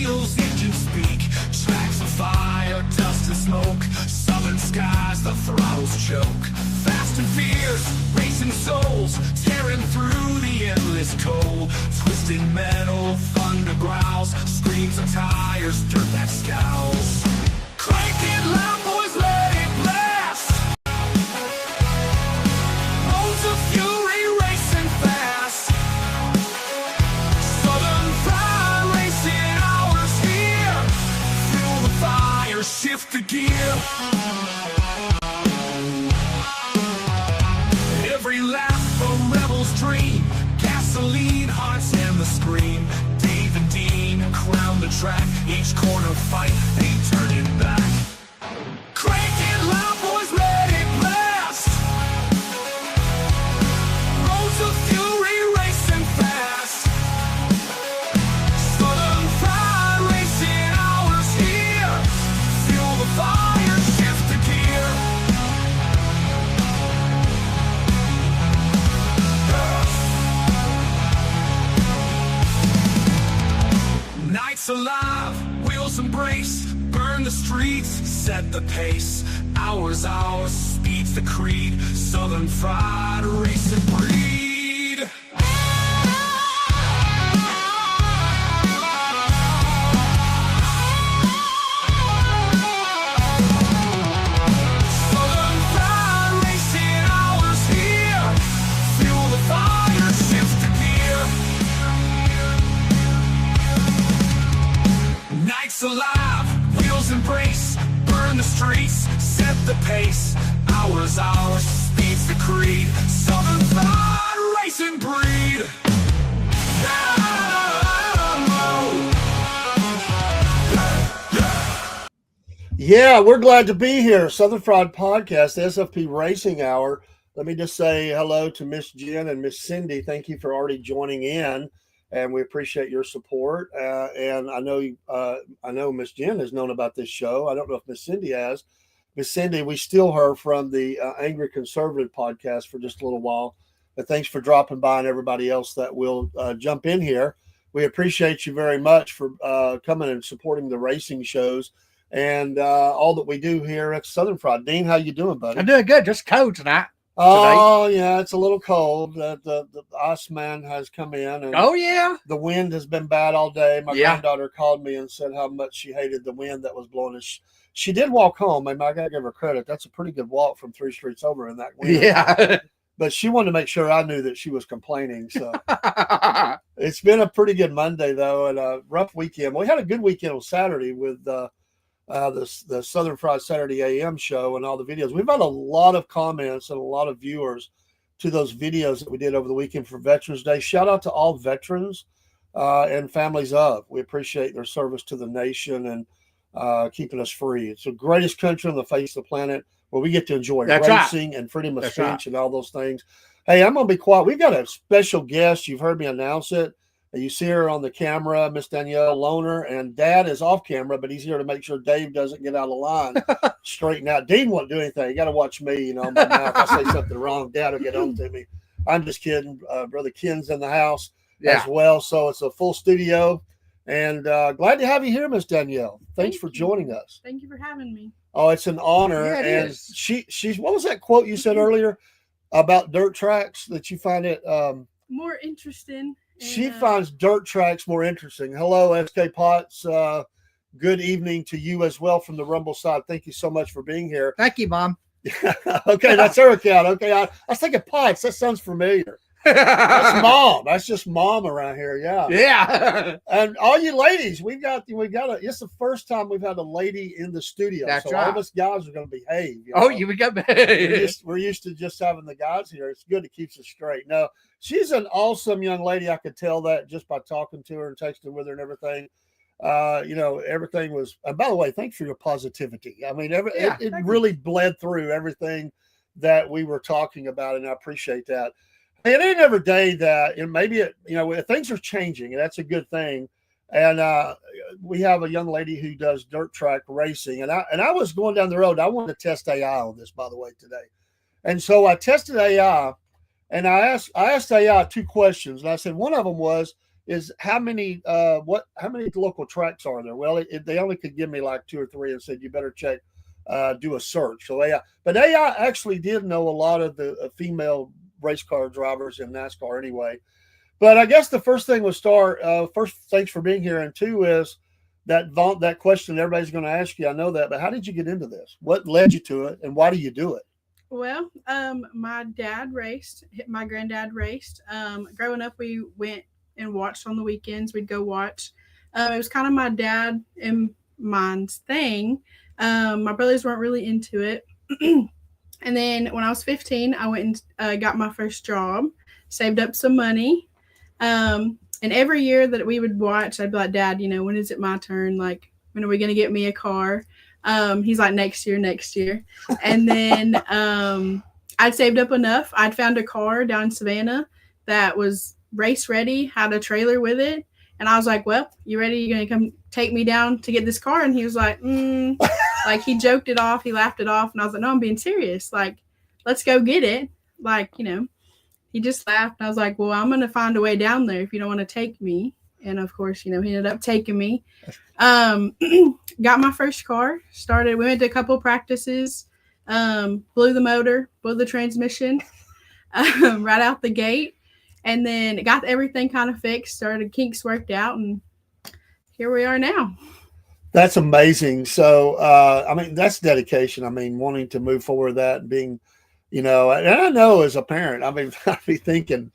wheels, engines speak. Tracks of fire, dust and smoke. Southern skies, the throttles choke. Fast and fierce, racing souls, tearing through the endless cold. Twisted metal, thunder growls, screams of tires, dirt that scowls. Crank it loud, boys, let it blast. Modes of fury racing fast. Southern pride racing hours here. Fuel the fire, shift the gear. Every lap a rebel's dream. Gasoline, hearts and the scream. Dave and Dean crown the track. Each corner fight, ain't turning back. Crank it loud, boys, let it blast. Roads of fury racing fast. Southern pride racing hours here. Fuel the fire, shift the gear. Nights alive, wheels embrace, burn the streets, set the pace. Hours, speed's the creed. Southern fried, racing breed. Southern fried, racing hours here. Fuel the fire, shift the gear. Nights alive, wheels embrace, burn the streets, set the pace. Hours, speed's the creed. Southern fried racing breed. Yeah, we're glad to be here. Southern Fried Podcast, SFP Racing Hour. Let me just say hello to Miss Jen and Miss Cindy. Thank you for already joining in, and we appreciate your support. And I know Miss Jen has known about this show. I don't know if Miss Cindy has. Miss Cindy, we steal her from the Angry Conservative podcast for just a little while. But thanks for dropping by, and everybody else that will jump in here. We appreciate you very much for coming and supporting the racing shows and all that we do here at Southern Fried. Dean, how you doing, buddy? I'm doing good. Just cold tonight. Oh, yeah, it's a little cold. The ice man has come in. And Oh, yeah. the wind has been bad all day. My Yeah. granddaughter called me and said how much she hated the wind that was blowing. She did walk home. I got to give her credit. That's a pretty good walk from 3 streets over in that wind. Yeah. But she wanted to make sure I knew that she was complaining. So it's been a pretty good Monday, though, and a rough weekend. We had a good weekend on Saturday with the Southern Fried Saturday AM show and all the videos. We've had a lot of comments and a lot of viewers to those videos that we did over the weekend for Veterans Day. Shout out to all veterans and families of. We appreciate their service to the nation and keeping us free. It's the greatest country on the face of the planet where we get to enjoy racing and freedom of speech and all those things. Hey, I'm going to be quiet. We've got a special guest. You've heard me announce it. You see her on the camera, Miss Danielle Loner, and Dad is off camera, but he's here to make sure Dave doesn't get out of line. Straighten out. Dean won't do anything. You got to watch me, my mouth. If I say something wrong, Dad will get on to me. I'm just kidding. Brother Ken's in the house as well, so it's a full studio. And glad to have you here, Miss Danielle. Thanks for joining us. Thank you for having me. Oh, it's an honor. Yeah, it and is. she's what was that quote you said earlier about dirt tracks that you find it More interesting. she finds dirt tracks more interesting. Hello, SK Potts. Good evening to you as well from the Rumble side. Thank you so much for being here. Thank you, Mom. Okay, that's her account. Okay, I was thinking Potts. That sounds familiar. That's Mom. That's just Mom around here. Yeah. Yeah. And all you ladies, we got it's the first time we've had a lady in the studio. That's so right. all of us guys are going to behave. Oh, you would go back. We're used to just having the guys here. It's good. It keeps us straight. No, she's an awesome young lady. I could tell that just by talking to her and texting with her and everything. Everything was, and by the way, thanks for your positivity. I mean, it really bled through everything that we were talking about, and I appreciate that. It ain't every day that, and maybe things are changing, and that's a good thing. And we have a young lady who does dirt track racing, and I was going down the road. I wanted to test AI on this, by the way, today, and so I tested AI, and I asked AI 2 questions, and I said one of them was, is how many local tracks are there? Well, they only could give me like 2 or 3 and said you better check, do a search. So but AI actually did know a lot of the female race car drivers in NASCAR anyway. But I guess the first thing was first, thanks for being here, and 2 is that question everybody's going to ask you. I know that, but how did you get into this? What led you to it, and why do you do it? Well, my dad raced. My granddad raced. Growing up, we went and watched on the weekends. We'd go watch. It was kind of my dad and mine's thing. My brothers weren't really into it. And then when I was 15, I went and got my first job, saved up some money. And every year that we would watch, I'd be like, Dad, when is it my turn? Like, when are we going to get me a car? He's like, next year. And then I'd saved up enough. I'd found a car down in Savannah that was race ready, had a trailer with it. And I was like, well, you ready? You're going to come take me down to get this car? And he was like, like he joked it off. He laughed it off. And I was like, no, I'm being serious. Like, let's go get it. Like, he just laughed. And I was like, well, I'm going to find a way down there if you don't want to take me. And of course, he ended up taking me. Got my first car, we went to a couple practices, blew the motor, blew the transmission, right out the gate. And then got everything kind of fixed, started kinks worked out, and here we are now. That's amazing. So, that's dedication. Wanting to move forward with that and being, and I know as a parent, I'd be thinking,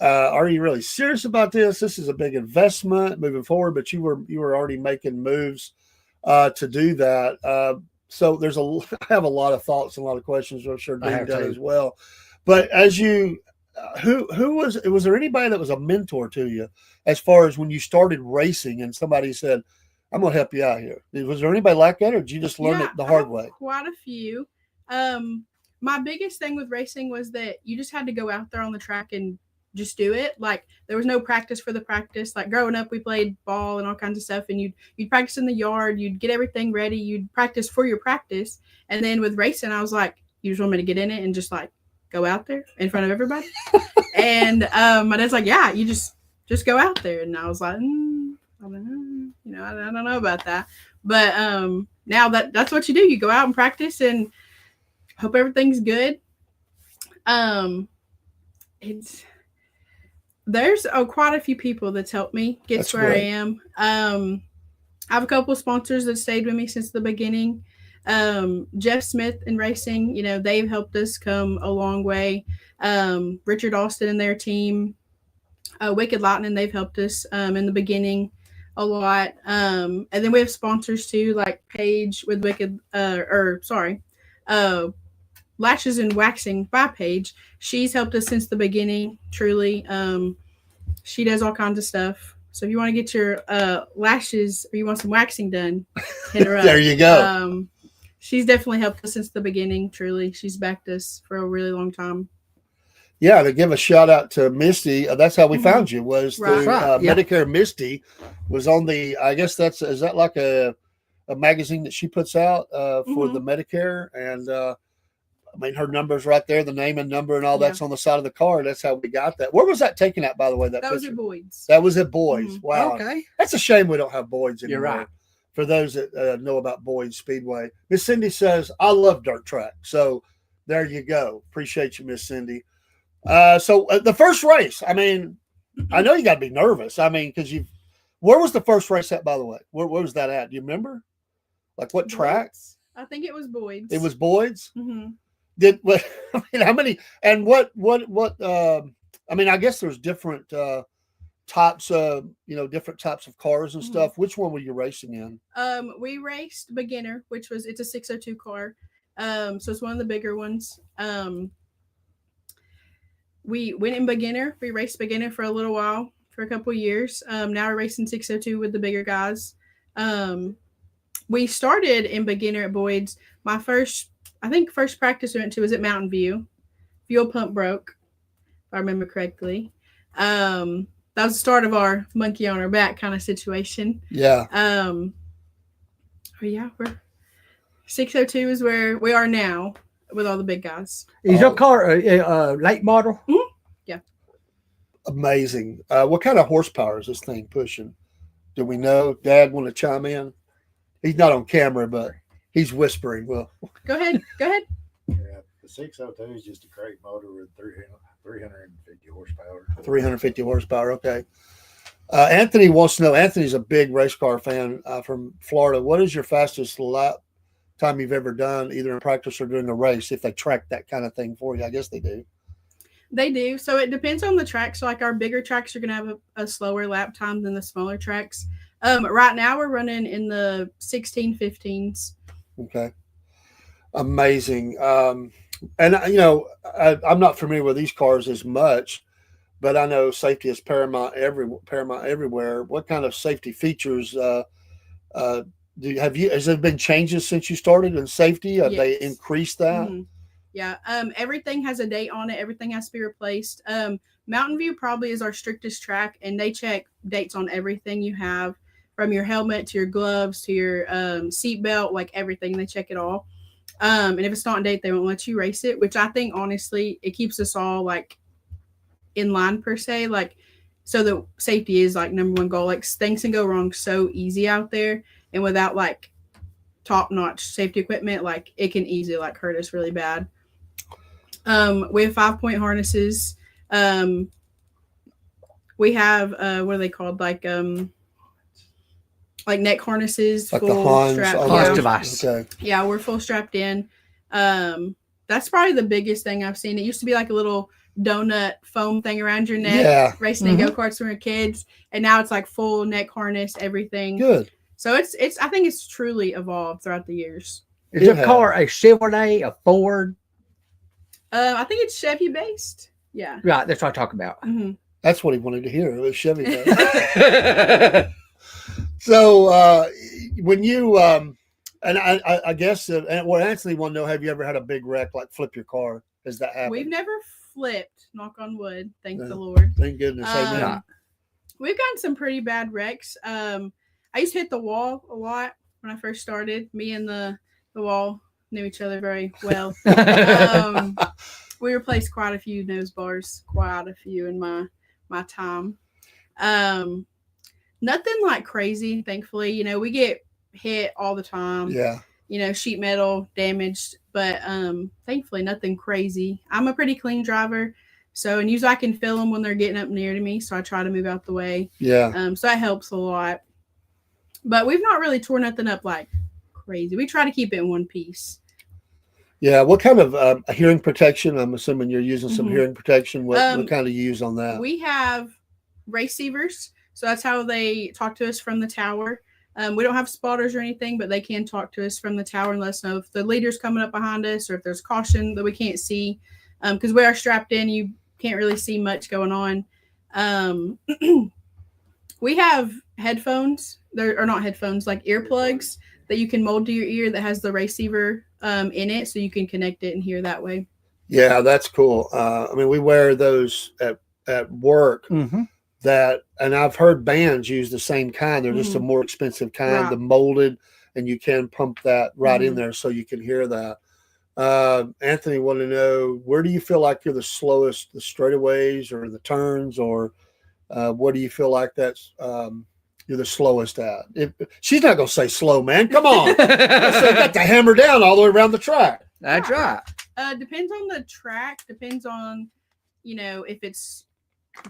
are you really serious about this? This is a big investment moving forward, but you were already making moves to do that. So I have a lot of thoughts and a lot of questions. I'm sure Dean does as well. But as you, who was there anybody that was a mentor to you as far as when you started racing and somebody said, I'm going to help you out here? Was there anybody like that, or did you just learn it the hard way? Quite a few. My biggest thing with racing was that you just had to go out there on the track and just do it. Like, there was no practice for the practice. Like, growing up, we played ball and all kinds of stuff, and you'd practice in the yard, you'd get everything ready, you'd practice for your practice. And then with racing, I was like, you just want me to get in it and just like go out there in front of everybody? And my dad's like, yeah, you just go out there. And I was like, I don't know. I don't know about that. But now that's what you do. You go out and practice and hope everything's good. There's quite a few people that's helped me get to where I am. I have a couple of sponsors that stayed with me since the beginning. Jeff Smith in racing, they've helped us come a long way. Richard Austin and their team, Wicked Lightning, they've helped us in the beginning a lot. And then we have sponsors too, like Paige with Lashes and Waxing by Paige. She's helped us since the beginning, truly. She does all kinds of stuff. So if you want to get your lashes or you want some waxing done, hit her up. There you go. She's definitely helped us since the beginning, truly. She's backed us for a really long time. Yeah, to give a shout out to Misty. That's how we found you, was through Medicare. Misty was on the, I guess is that like a magazine that she puts out for the Medicare? And her number's right there, the name and number and all that's on the side of the car. That's how we got that. Where was that taken at, by the way? That was at Boyd's. That was at Boyd's. Wow. Okay. That's a shame we don't have Boyd's anymore. You're right. For those that know about Boyd's Speedway. Miss Cindy says, I love dirt track. So there you go. Appreciate you, Miss Cindy. So the first race, I know you got to be nervous. Because where was the first race at, by the way? Where was that at? Do you remember? Like what track? I think it was Boyd's. It was Boyd's? Mm-hmm. How many, and what, I guess there's different types of, different types of cars and stuff. Which one were you racing in? We raced beginner, it's a 602 car. So it's one of the bigger ones. We went in beginner. We raced beginner for a little while, for a couple of years. Now we're racing 602 with the bigger guys. We started in beginner at Boyd's. My first practice we went to was at Mountain View. Fuel pump broke, if I remember correctly. That was the start of our monkey on our back kind of situation. Yeah. We're 602 is where we are now with all the big guys. Is your car a late model? Mm-hmm. Yeah. Amazing. What kind of horsepower is this thing pushing? Do we know? Dad want to chime in? He's not on camera, but he's whispering. Well, Go ahead. Go ahead. Yeah, the 602 is just a crate motor with 350 horsepower. 350 horsepower. Okay. Anthony wants to know. Anthony's a big race car fan from Florida. What is your fastest lap time you've ever done, either in practice or during a race? If they track that kind of thing for you, I guess they do. They do. So it depends on the track. So like our bigger tracks are going to have a slower lap time than the smaller tracks. Right now we're running in the 16-15s. Okay. Amazing. And I'm not familiar with these cars as much, but I know safety is paramount everywhere. What kind of safety features has there been changes since you started in safety? Have they Yes. increased that? Mhm. Yeah. Everything has a date on it. Everything has to be replaced. Mountain View probably is our strictest track, and they check dates on everything you have, from your helmet to your gloves to your seat belt, like everything. They check it all. And if it's not in date, they won't let you race it, which I think honestly it keeps us all like in line per se. Like, so the safety is like number one goal. Like things can go wrong so easy out there, and without like top notch safety equipment, like it can easily like hurt us really bad. We have 5-point harnesses. We have what are they called? Like neck harnesses, Like the full Hans strap. Hans Yeah. device. Okay. Yeah, we're full strapped in. That's probably the biggest thing I've seen. It used to be like a little donut foam thing around your neck, Yeah. racing in go-karts when we were kids, and now it's like full neck harness, everything. Good. So it's I think it's truly evolved throughout the years. Is your car a Chevrolet, a Ford? I think it's Chevy based. Yeah. Right, that's what I talk about. Mhm. That's what he wanted to hear. It was Chevy. So when you and I guess what Anthony want to know, have you ever had a big wreck, like flip your car? Has that happened? We've never flipped, knock on wood, thank Yeah. the Lord. Thank goodness. Amen. Um, we've gotten some pretty bad wrecks. I used to hit the wall a lot when I first started. Me and the wall knew each other very well. We replaced quite a few nose bars, in my time. Nothing like crazy, thankfully. You know, we get hit all the time. Yeah. You know, sheet metal damaged, but thankfully nothing crazy. I'm a pretty clean driver, so and usually I can feel them when they're getting up near to me, so I try to move out the way. Yeah. So that helps a lot. But we've not really torn nothing up like crazy. We try to keep it in one piece. Yeah. What kind of hearing protection? I'm assuming you're using some Mhm. hearing protection. What kind of you use on that? We have receivers, so that's how they talk to us from the tower. We don't have spotters or anything, but they can talk to us from the tower and let us know if the leader's coming up behind us or if there's caution that we can't see. Because we are strapped in, you can't really see much going on. We have headphones. There are not headphones, like earplugs that you can mold to your ear that has the receiver in it, so you can connect it and hear that way. Yeah, that's cool. I mean, we wear those at work. Mm-hmm. And I've heard bands use the same kind. They're just a Mhm. more expensive kind, Right. the molded, and you can pump that right in Mhm. there so you can hear that. Anthony wanted to know, where do you feel like you're the slowest, the straightaways or the turns, or what do you feel like that's you're the slowest at? She's not going to say slow, man. Come on. So you got to hammer down all the way around the track. That's right. Depends on the track. Depends on, you know, if it's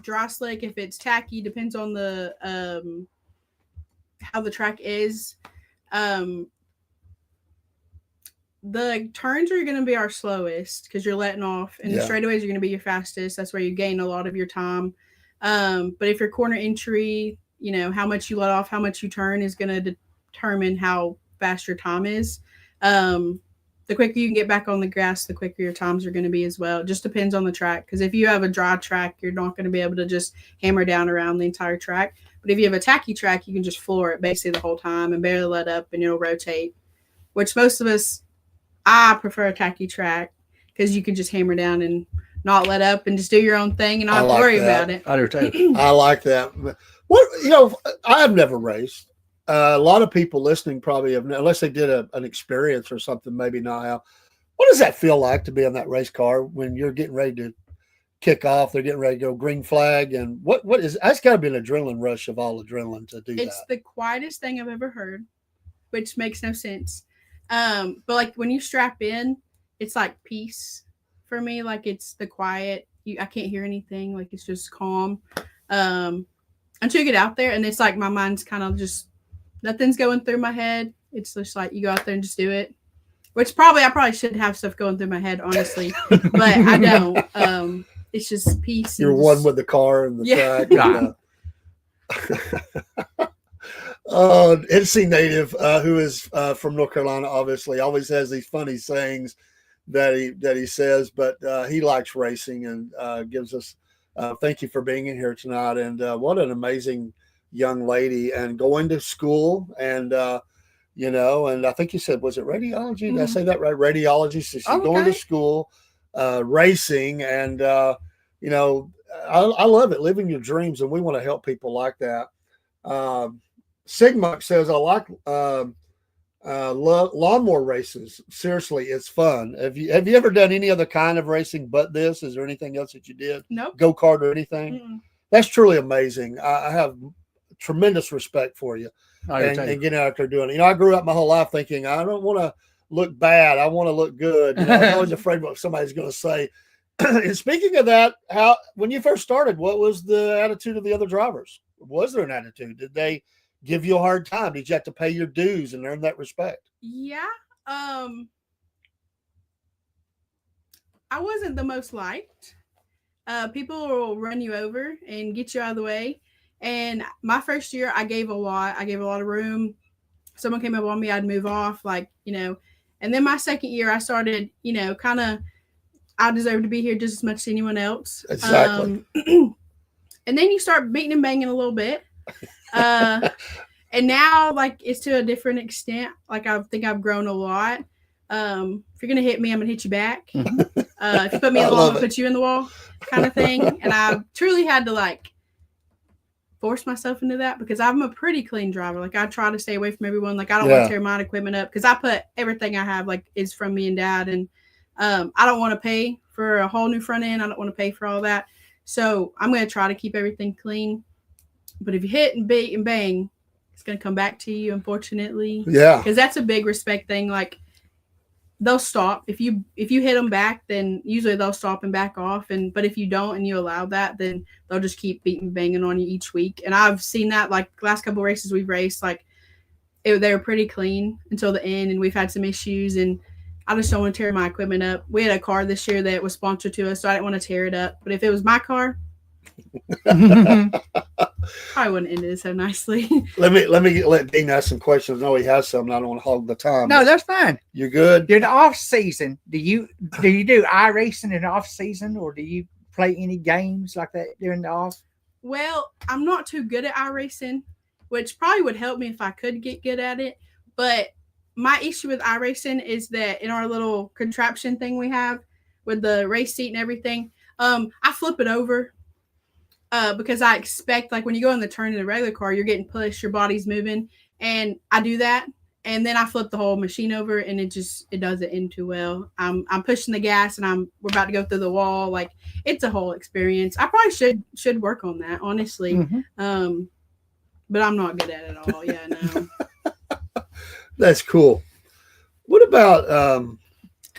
dry slick, if it's tacky. Depends on the how the track is. The turns are going to be our slowest because you're letting off, and the Yeah. straightaways are going to be your fastest. That's where you gain a lot of your time. But if your corner entry, you know, how much you let off, how much you turn is going to determine how fast your time is. The quicker you can get back on the grass, the quicker your times are going to be as well. It just depends on the track. Because if you have a dry track, you're not going to be able to just hammer down around the entire track. But if you have a tacky track, you can just floor it basically the whole time and barely let up, and it'll rotate. Which most of us, I prefer a tacky track because you can just hammer down and not let up and just do your own thing and not like worry that. about it. I do too. I like that. What I've never raced. A lot of people listening probably have, unless they did an experience or something, maybe not. What does that feel like to be in that race car when you're getting ready to kick off. They're getting ready to go green flag. And what is that's got to be an adrenaline rush of all adrenaline to do It's that. the quietest thing I've ever heard, which makes no sense. But like when you strap in, it's like peace for me. Like it's the quiet. I can't hear anything. Like it's just calm. Until you get out there, and it's like my mind's kind of just nothing's going through my head. It's just like you go out there and just do it. Which I probably should have stuff going through my head, honestly, but I don't. It's just peace. You're one with the car and the track. NC native, who is from North Carolina, obviously always has these funny sayings that he says, but he likes racing and gives us. Thank you for being in here tonight, and what an amazing young lady, and going to school, and and I think you said, was it radiology? Did I say that right? Radiology. So she's going to school, racing, and I love it, living your dreams, and we want to help people like that. Sigma says, I like lawnmower races. Seriously, it's fun. Have you ever done any other kind of racing but this? Is there anything else that you did? Nope. Go-kart or anything? Mm-mm. That's truly amazing. I have tremendous respect for you and getting out there doing it. I grew up my whole life thinking I don't want to look bad. I want to look good. I'm always afraid what somebody's going to say. And speaking of that, when you first started, what was the attitude of the other drivers? Was there an attitude? Did they give you a hard time? Did you have to pay your dues and earn that respect? Yeah. I wasn't the most liked. People will run you over and get you out of the way. And my first year, I gave a lot of room. Someone came up on me, I'd move off, and then my second year, I started, kind of, I deserve to be here just as much as anyone else. Exactly. And then you start beating and banging a little bit. And now, it's to a different extent. I think I've grown a lot. If you're going to hit me, I'm going to hit you back. If you put me in the wall, I'm going to put you in the wall kind of thing. And I truly had to, force myself into that because I'm a pretty clean driver. I try to stay away from everyone. I don't want to tear my equipment up because I put everything I have, is from me and Dad. And I don't want to pay for a whole new front end. I don't want to pay for all that. So I'm going to try to keep everything clean. But if you hit and beat and bang, it's going to come back to you, unfortunately. Yeah. Because that's a big respect thing. They'll stop. If you hit them back, then usually they'll stop and back off. But if you don't and you allow that, then they'll just keep beating and banging on you each week. And I've seen that, last couple of races we've raced, they were pretty clean until the end. And we've had some issues. And I just don't want to tear my equipment up. We had a car this year that was sponsored to us, so I didn't want to tear it up. But if it was my car, probably wouldn't end it so nicely. Let Dean ask some questions. I know he has some. I don't want to hog the time. No, that's fine. You're good. During the off season, do you do iRacing in the off season, or do you play any games like that during the off? Well, I'm not too good at iRacing, which probably would help me if I could get good at it. But my issue with iRacing is that in our little contraption thing we have with the race seat and everything, I flip it over. Because I expect, when you go in the turn in a regular car, you're getting pushed, your body's moving, and I do that, and then I flip the whole machine over, and it doesn't end too well. I'm pushing the gas, and we're about to go through the wall. It's a whole experience. I probably should work on that, honestly. Mm-hmm. But I'm not good at it at all. Yeah, no. That's cool. What about?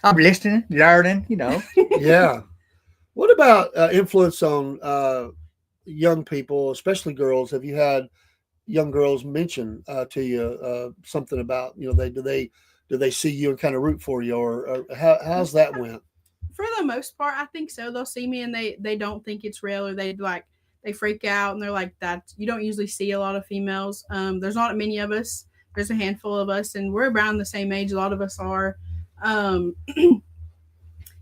I'm listening, learning. Yeah. What about influence on young people, especially girls? Have you had young girls mention to you something about do they see you and kind of root for you, or how's that went? For the most part, I think so. They'll see me and they don't think it's real, or they freak out and they're like, that you don't usually see a lot of females. There's not many of us. There's a handful of us, and we're around the same age. A lot of us are.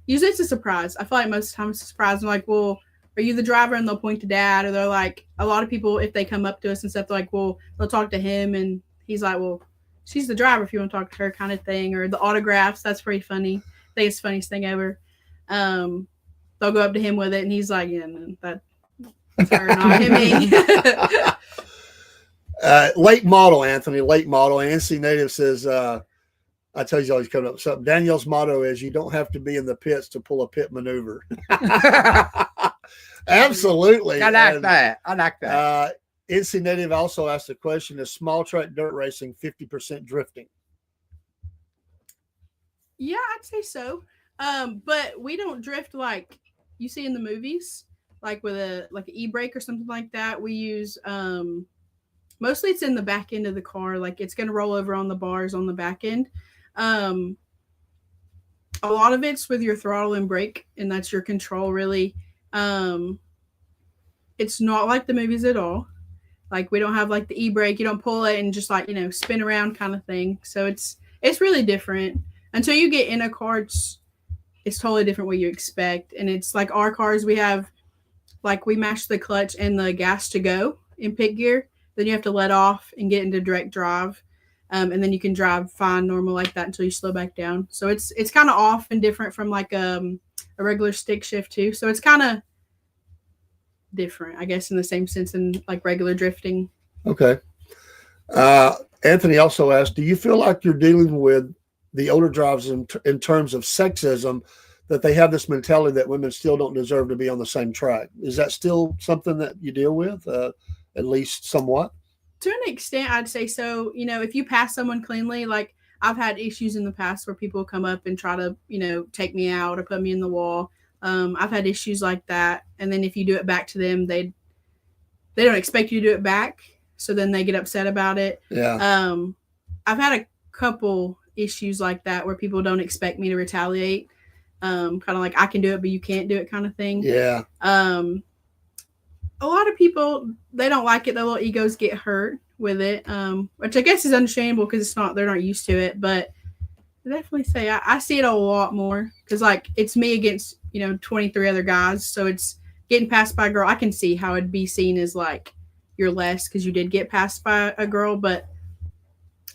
Usually it's a surprise. I feel like most of the time it's a surprise. I'm like, well, are you the driver? And they'll point to Dad, or they're like, a lot of people, if they come up to us and stuff, they're like, well, they'll talk to him, and he's like, well, she's the driver if you want to talk to her, kind of thing. Or the autographs, that's pretty funny. I think it's the funniest thing ever. They'll go up to him with it, and he's like, yeah, man, that's her, not him. Late model, Anthony. Late model. NC Native says, I tell you, always coming up with something. Danielle's motto is, you don't have to be in the pits to pull a pit maneuver. Absolutely. I like And, that. I like that. NC Native also asked the question: is small track dirt racing 50% drifting? Yeah, I'd say so. But we don't drift like you see in the movies, like with an e-brake or something like that. We use mostly it's in the back end of the car, like it's gonna roll over on the bars on the back end. Um, a lot of it's with your throttle and brake, and that's your control really. Um, it's not like the movies at all. Like we don't have like the e-brake, you don't pull it and just like, spin around kind of thing. So it's really different. Until you get in a car, it's totally different what you expect. And it's like our cars, we have like we mash the clutch and the gas to go in pit gear. Then you have to let off and get into direct drive. And then you can drive fine, normal like that until you slow back down. So it's kind of off and different from like a regular stick shift too. So it's kind of different, I guess, in the same sense in like regular drifting. Okay. Anthony also asked, do you feel like you're dealing with the older drivers in terms of sexism, that they have this mentality that women still don't deserve to be on the same track? Is that still something that you deal with, at least somewhat? To an extent, I'd say so. If you pass someone cleanly, like I've had issues in the past where people come up and try to, take me out or put me in the wall. I've had issues like that. And then if you do it back to them, they don't expect you to do it back. So then they get upset about it. Yeah. I've had a couple issues like that where people don't expect me to retaliate. Kind of like I can do it, but you can't do it kind of thing. Yeah. A lot of people, they don't like it. Their little egos get hurt with it, which I guess is understandable because they're not used to it. But I definitely say I see it a lot more because like it's me against 23 other guys, so it's getting passed by a girl. I can see how it'd be seen as like you're less because you did get passed by a girl, but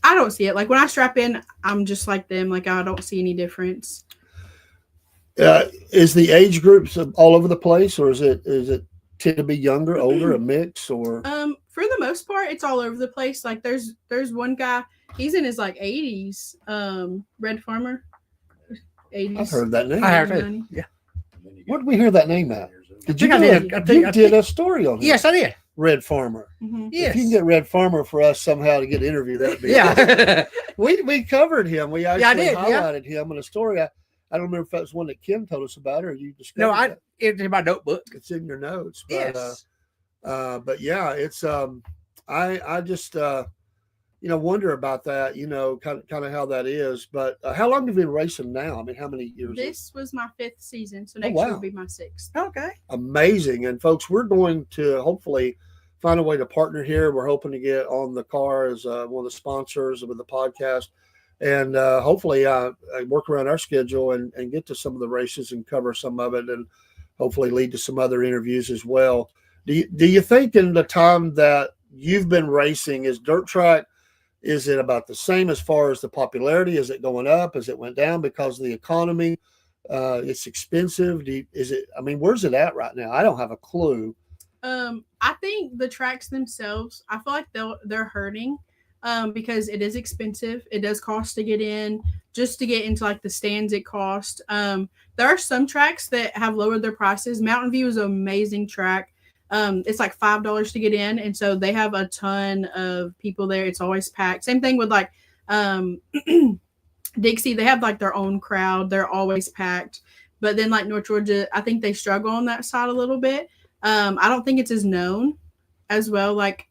I don't see it. Like when I strap in, I'm just like them. Like I don't see any difference. Is the age groups all over the place, or is it tend to be younger, older, a mix, or? For the most part, it's all over the place. Like there's one guy, he's in his like 80s. Red Farmer, 80s. I've heard that name. I have it. Yeah. Where did we hear that name at? Did you? I did a story on him. Yes, I did. Red Farmer. Mm-hmm. Yes. If you can get Red Farmer for us somehow to get an interview, that'd be Yeah. we covered him. We actually did, highlighted him in a story. I don't remember if that was one that Kim told us about, or you discovered. No, it's in my notebook. It's in your notes. But, Yes. But yeah, it's I just wonder about that. Kind of how that is. But how long have you been racing now? I mean, how many years? This was my 5th season, so next wow. year will be my 6th. Okay. Amazing. And folks, we're going to hopefully find a way to partner here. We're hoping to get on the car as one of the sponsors with the podcast, and hopefully work around our schedule and get to some of the races and cover some of it, and hopefully lead to some other interviews as well. Do you think in the time that you've been racing, is dirt track, is it about the same as far as the popularity? Is it going up? Is it went down because of the economy? It's expensive. Where's it at right now? I don't have a clue. I think the tracks themselves, I feel like they're hurting because it is expensive. It does cost to get in. Just to get into like the stands, it costs. There are some tracks that have lowered their prices. Mountain View is an amazing track. It's like $5 to get in, and so they have a ton of people there. It's always packed. Same thing with like Dixie. They have like their own crowd. They're always packed. But then like North Georgia, I think they struggle on that side a little bit. I don't think it's as known as well. Like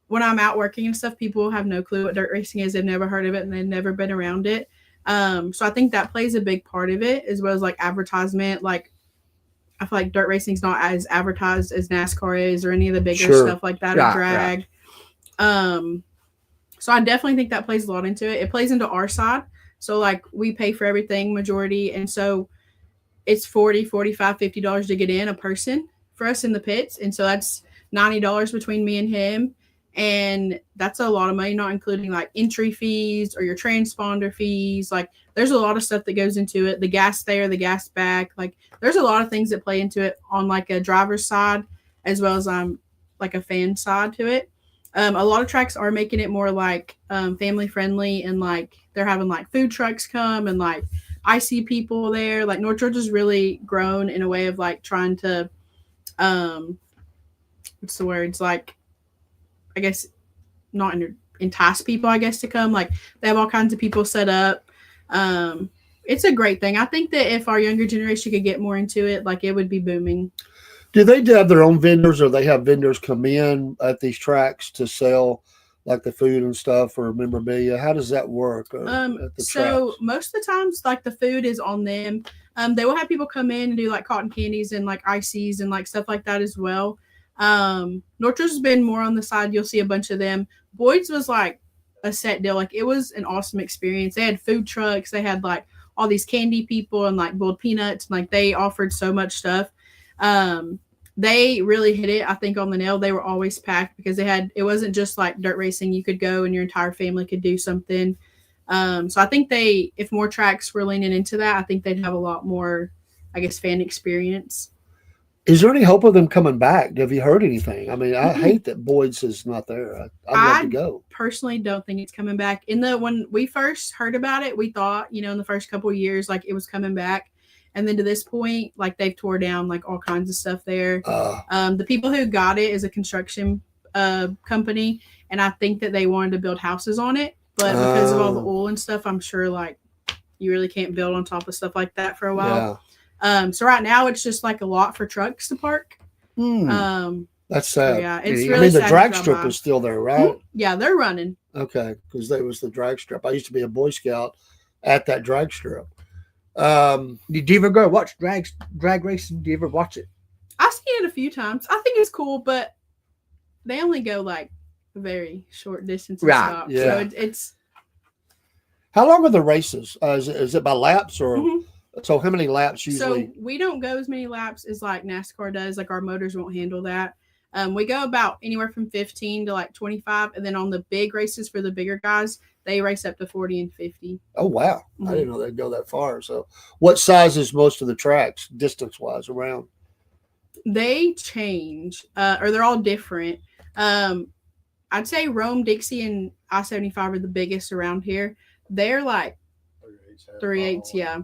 when I'm out working and stuff, people have no clue what dirt racing is. They've never heard of it and they've never been around it. So I think that plays a big part of it, as well as like advertisement. Like I feel like dirt racing is not as advertised as NASCAR is, or any of the bigger stuff like that, or drag. Right. So I definitely think that plays a lot into it. It plays into our side. So like we pay for everything majority. And so it's $40, $45, $50 to get in a person for us in the pits. And so that's $90 between me and him. And that's a lot of money, not including like entry fees or your transponder fees. Like there's a lot of stuff that goes into it. The gas there, the gas back, like there's a lot of things that play into it on like a driver's side, as well as like a fan side to it. A lot of tracks are making it more like family friendly, and like they're having like food trucks come, and like I see people there. Like North Georgia's really grown in a way of like trying to what's the words, like, I guess not entice people, I guess, to come. Like, they have all kinds of people set up. It's a great thing. I think that if our younger generation could get more into it, like, it would be booming. Do they have their own vendors, or they have vendors come in at these tracks to sell like the food and stuff or memorabilia? How does that work? At the So tracks? most of the times, like, the food is on them. They will have people come in and do like cotton candies and like ices and like stuff like that as well. Nortro's has been more on the side. You'll see a bunch of them. Boyd's was like a set deal. Like, it was an awesome experience. They had food trucks. They had like all these candy people and like boiled peanuts. And, like, they offered so much stuff. They really hit it, I think, on the nail. They were always packed because it wasn't just like dirt racing. You could go and your entire family could do something. So I think if more tracks were leaning into that, I think they'd have a lot more, I guess, fan experience. Is there any hope of them coming back? Have you heard anything? I mean, I hate that Boyd's is not there. I'd love to go. Personally don't think it's coming back. When we first heard about it, we thought, in the first couple of years, like, it was coming back. And then to this point, like, they've tore down like all kinds of stuff there. The people who got it is a construction company, and I think that they wanted to build houses on it, but because of all the oil and stuff, I'm sure like you really can't build on top of stuff like that for a while. Yeah. So right now it's just like a lot for trucks to park. That's sad. Yeah, it's really the sad drag strip is still there, right? Yeah, they're running. Okay, because that was the drag strip. I used to be a Boy Scout at that drag strip. Did you ever go watch drag racing? Do you ever watch it? I've seen it a few times. I think it's cool, but they only go like a very short distance and stop. Yeah. So it's. How long are the races? Is it by laps or? So how many laps usually? So we don't go as many laps as like NASCAR does. Like, our motors won't handle that. We go about anywhere from 15 to like 25, and then on the big races for the bigger guys, they race up to 40 and 50. Oh, wow. I didn't know they'd go that far. So what size is most of the tracks distance-wise around? They change, or they're all different. I'd say Rome, Dixie, and I-75 are the biggest around here. They're like 3/8, yeah.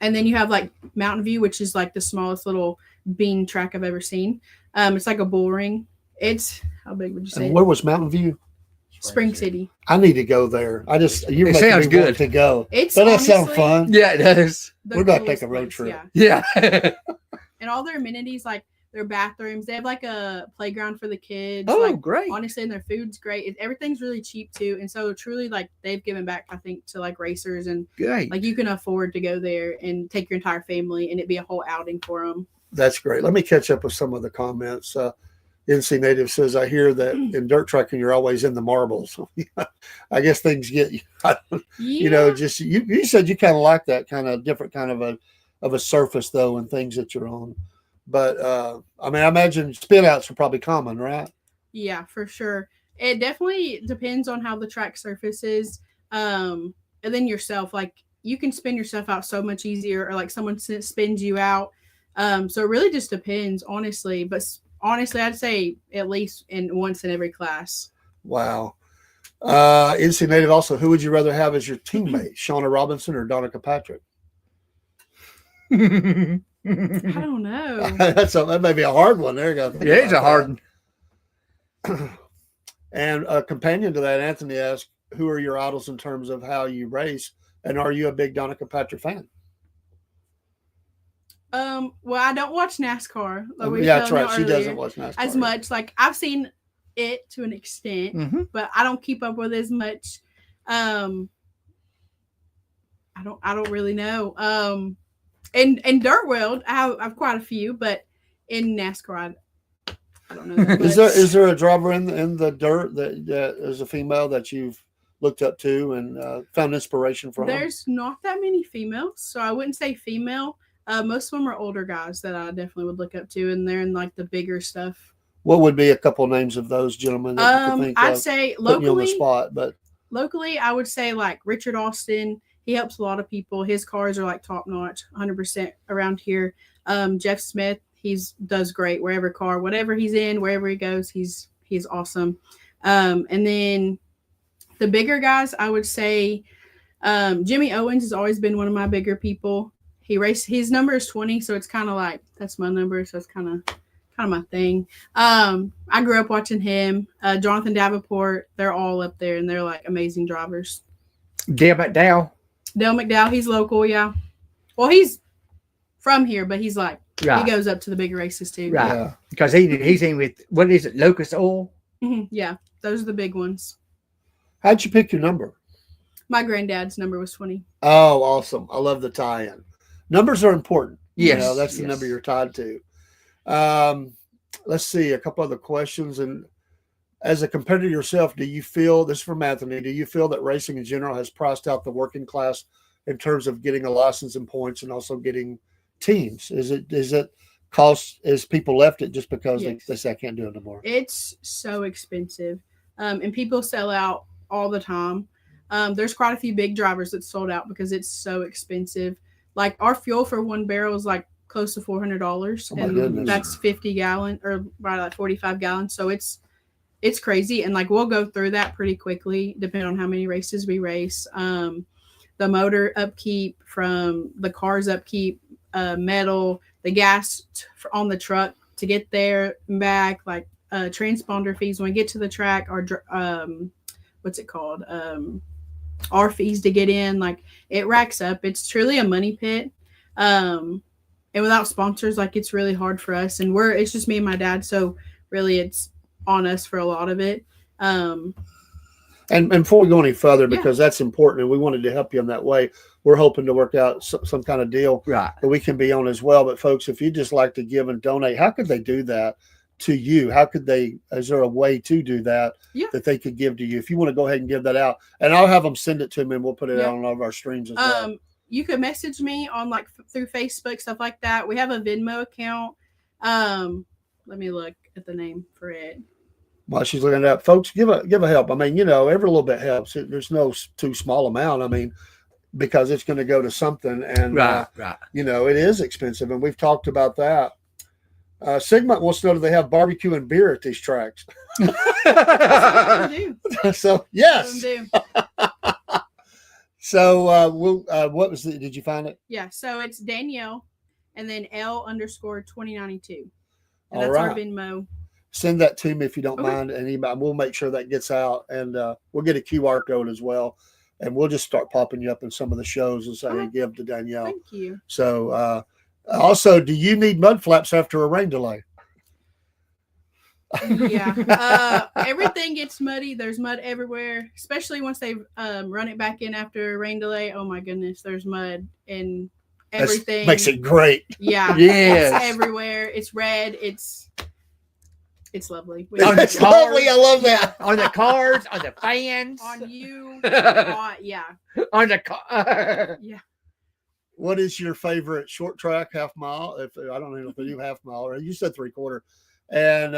And then you have like Mountain View, which is like the smallest little bean track I've ever seen. It's like a bull ring. How big would you say? And where was Mountain View? Spring City. I need to go there. It sounds good to go. Doesn't that sound fun? Yeah, it does. We're about to take a road trip. Yeah. And all their amenities, like their bathrooms, they have like a playground for the kids. Oh, like, great. Honestly, and their food's great. Everything's really cheap too. And so truly, like, they've given back, I think, to like racers, and Great. like you can afford to go there and take your entire family and it'd be a whole outing for them. That's great. Let me catch up with some of the comments. NC Native says, I hear that in dirt trucking, you're always in the marbles. I guess things get, just, you said you kind of like that kind of different kind of a surface though, and things that you're on. But, I imagine spin outs are probably common, right? Yeah, for sure. It definitely depends on how the track surface is. And then yourself, like, you can spin yourself out so much easier, or like someone spins you out. So it really just depends, honestly. But honestly, I'd say at least once in every class. Wow. NC Native also, who would you rather have as your teammate, Shauna Robinson or Donica Patrick? I don't know. That may be a hard one. There you go. Yeah, it's a hard one. And a companion to that, Anthony asked, who are your idols in terms of how you race? And are you a big Donica Patrick fan? Well, I don't watch NASCAR. Like that's right. She doesn't watch NASCAR as much. Like, I've seen it to an extent, but I don't keep up with as much. I don't really know. In dirt world, I have quite a few, but in NASCAR, I don't know. Is there a driver in the dirt that is a female that you've looked up to and found inspiration from? There's not that many females, so I wouldn't say female. Most of them are older guys that I definitely would look up to, and they're in like the bigger stuff. What would be a couple of names of those gentlemen that you could think I'd of? say locally, you on the spot, but locally, I would say like Richard Austin. He helps a lot of people. His cars are like top notch, 100% around here. Jeff Smith, does great whatever he's in, wherever he goes, he's awesome. And then the bigger guys, I would say Jimmy Owens has always been one of my bigger people. his number is 20, so it's kind of like that's my number, so it's kind of my thing. I grew up watching him. Jonathan Davenport, they're all up there, and they're like amazing drivers. Dale McDowell. Dale McDowell, he's local, yeah. Well, he's from here, but he's like he goes up to the bigger races too. Right. Yeah. Because he's in with, what is it, Locust Oil? Yeah, those are the big ones. How'd you pick your number? My granddad's number was 20. Oh, awesome. I love the tie-in. Numbers are important. Yes. That's the number you're tied to. Let's see, a couple other questions. And as a competitor yourself, do you feel, this is from Anthony, do you feel that racing in general has priced out the working class in terms of getting a license and points and also getting teams? Is it cost, is people left it just because they say I can't do it anymore? It's so expensive. And people sell out all the time. There's quite a few big drivers that sold out because it's so expensive. Like our fuel for one barrel is like close to $400, and that's 50 gallon or right like 45 gallons. So it's crazy, and like we'll go through that pretty quickly depending on how many races we race. The motor upkeep, from the car's upkeep, metal, the gas on the truck to get there and back, like transponder fees when we get to the track, or what's it called? Our fees to get in, like it racks up. It's truly a money pit. And without sponsors, like it's really hard for us. And it's just me and my dad. So really it's on us for a lot of it. And before we go any further, because that's important and we wanted to help you in that way, we're hoping to work out some kind of deal that we can be on as well. But folks, if you just like to give and donate, how could they do that to you? How could they, is there a way to do that that they could give to you? If you want to go ahead and give that out, and I'll have them send it to me and we'll put it out on all of our streams as well. You could message me on like through Facebook, stuff like that. We have a Venmo account. Let me look at the name for it. While she's looking at that, folks, give a help. I mean, every little bit helps. There's no too small amount. I mean, because it's going to go to something, and it is expensive, and we've talked about that. Sigmund wants to know, do they have barbecue and beer at these tracks? So yes. So what was did you find it? Yeah, so it's Danielle and then L_2092. And All that's right. our Venmo. Send that to me if you don't mind, and we'll make sure that gets out, and we'll get a QR code as well, and we'll just start popping you up in some of the shows and say, hey, give to Danielle. Thank you. So also, do you need mud flaps after a rain delay? Yeah. Everything gets muddy. There's mud everywhere, especially once they run it back in after a rain delay. Oh my goodness, there's mud and everything. That makes it great. Yeah. Yes. It's everywhere. It's red. It's lovely. It's lovely. I love that. On the cars, on the fans. On you. Yeah. On the car. Yeah. What is your favorite short track, half mile? If I don't know if they do half mile, or you said 3/4, and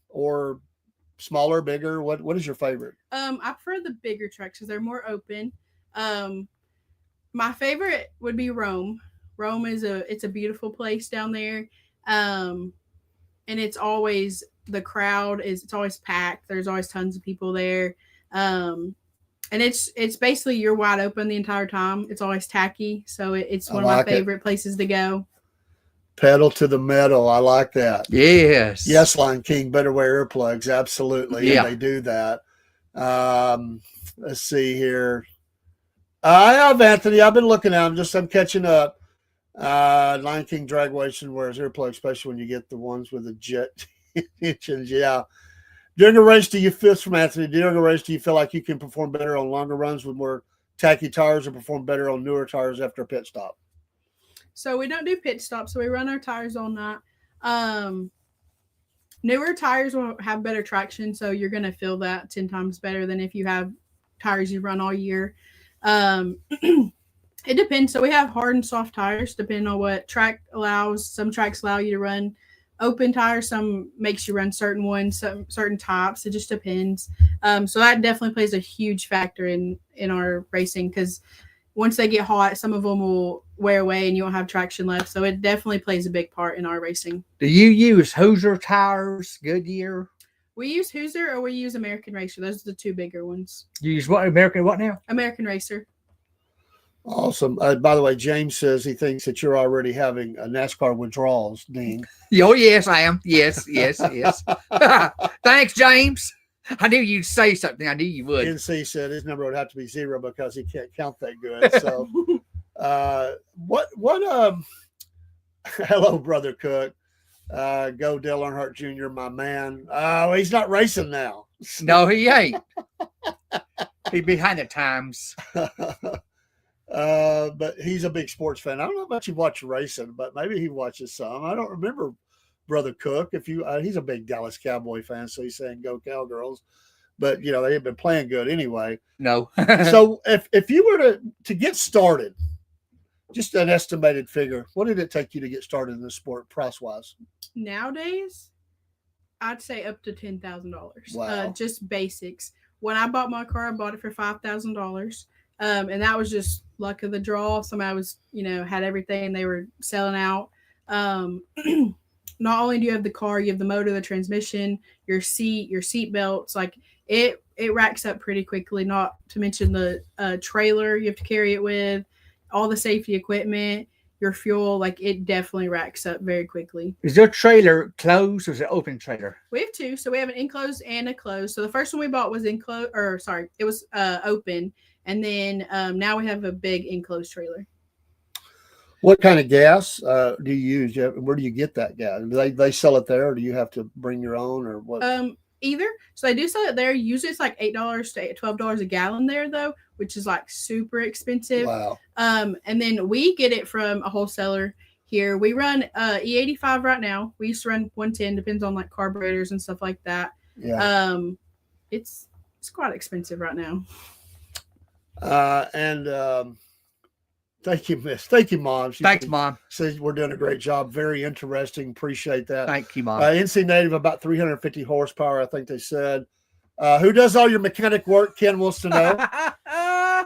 or smaller, bigger. What is your favorite? I prefer the bigger tracks because they're more open. My favorite would be Rome. Rome it's a beautiful place down there. And it's always, the crowd it's always packed. There's always tons of people there. And it's basically you're wide open the entire time. It's always tacky. So it's one of my favorite places to go. Pedal to the metal. I like that. Yes. Yes, Line King, better wear earplugs. Absolutely. Yeah. And they do that. Let's see here. I have Anthony. I've been looking at them. I'm catching up. Line King Dragwation wears earplugs, especially when you get the ones with the jet engines. Yeah. During a race, do you feel like you can perform better on longer runs with more tacky tires, or perform better on newer tires after a pit stop? So we don't do pit stops, so we run our tires all night. Newer tires will have better traction, so you're going to feel that 10 times better than if you have tires you run all year. It depends. So we have hard and soft tires, depending on what track allows. Some tracks allow you to run open tires. Some makes you run certain ones, some certain tops. It just depends. So that definitely plays a huge factor in our racing, because once they get hot, some of them will wear away and you won't have traction left. So it definitely plays a big part in our racing. Do you use Hoosier tires, Goodyear? We use Hoosier or we use American Racer. Those are the two bigger ones. You use what? American what now? American Racer. Awesome. By the way, James says he thinks that you're already having a NASCAR withdrawals, Dean. Oh, yes, I am. Yes. Thanks, James. I knew you'd say something. I knew you would. NC said his number would have to be 0 because he can't count that good. So, hello, Brother Cook. Go Dale Earnhardt Jr., my man. Oh, he's not racing now. No, he ain't. He's behind the times. But he's a big sports fan. I don't know how much he watches racing, but maybe he watches some. I don't remember Brother Cook. If you, he's a big Dallas Cowboy fan, so he's saying "Go Cowgirls," but they have been playing good anyway. No. So if you were to get started, just an estimated figure, what did it take you to get started in the sport price wise? Nowadays, I'd say up to $10,000. Wow. Just basics. When I bought my car, I bought it for $5,000. And that was just luck of the draw. Somebody was, had everything. They were selling out. Not only do you have the car, you have the motor, the transmission, your seat belts. Like it racks up pretty quickly. Not to mention the trailer you have to carry it with, all the safety equipment, your fuel. Like it definitely racks up very quickly. Is your trailer closed or is it open trailer? We have two. So we have an enclosed and a closed. So the first one we bought was it was open. And then now we have a big enclosed trailer. What kind of gas do you use? Where do you get that gas? Do they sell it there, or do you have to bring your own, or what? Either. So they do sell it there. Usually it's like $8 to $12 a gallon there, though, which is like super expensive. Wow. And then we get it from a wholesaler here. We run E85 right now. We used to run 110, depends on like carburetors and stuff like that. Yeah. It's quite expensive right now. Thank you, Miss. Thank you, Mom. Thanks, Mom. Says we're doing a great job. Very interesting. Appreciate that. Thank you, Mom. NC Native, about 350 horsepower, I think they said. Who does all your mechanic work? Ken wants to know.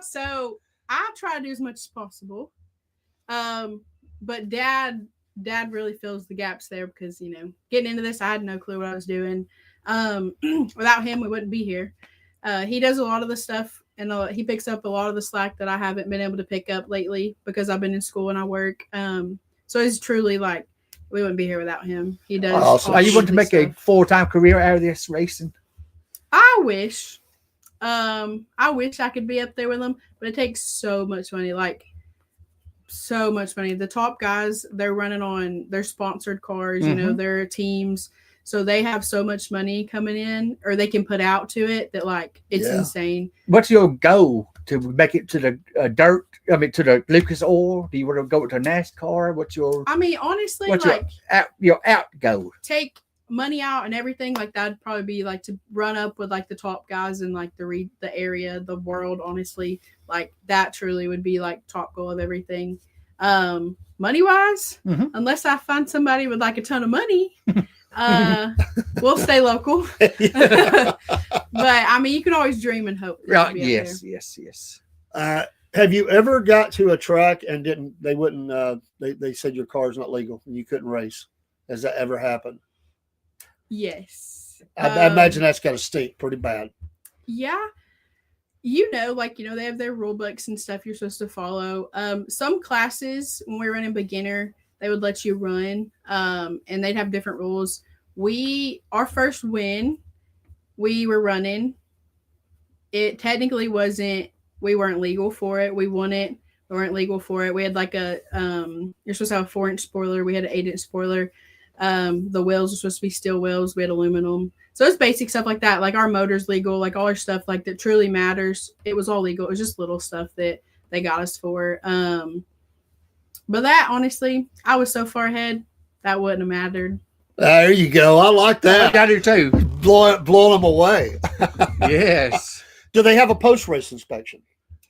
So I try to do as much as possible. But Dad really fills the gaps there because, getting into this, I had no clue what I was doing. Without him, we wouldn't be here. He does a lot of the stuff. And he picks up a lot of the slack that I haven't been able to pick up lately because I've been in school and I work. So it's truly like we wouldn't be here without him. He does. Awesome. Are you want to make a full-time career out of this racing? I wish. I wish I could be up there with him, but it takes so much money. Like so much money. The top guys, they're running on their sponsored cars. Their teams. So they have so much money coming in, or they can put out to it that like it's insane. What's your goal to make it to the dirt? I mean, to the Lucas Oil? Do you want to go to NASCAR? What's your? I mean, honestly, what's like your out goal? Take money out and everything. Like that'd probably be like to run up with like the top guys in like the area, the world. Honestly, like that truly would be like top goal of everything. Money wise, unless I find somebody with like a ton of money. We'll stay local. But I mean, you can always dream and hope. Yes. Have you ever got to a track and they said your car's not legal and you couldn't race? Has that ever happened? Yes. I imagine that's got to stink pretty bad. Yeah. They have their rule books and stuff you're supposed to follow. Some classes when we're running beginner, they would let you run, and they'd have different rules. Our first win, we were running. It technically we weren't legal for it. We won it. We weren't legal for it. We had like you're supposed to have a 4-inch spoiler. We had an 8-inch spoiler. The wheels were supposed to be steel wheels. We had aluminum. So it's basic stuff like that. Like our motor's legal, like all our stuff like that truly matters. It was all legal. It was just little stuff that they got us for. But that, honestly, I was so far ahead, that wouldn't have mattered. There you go. I like that. I do too. Blowing them away. Yes. Do they have a post-race inspection?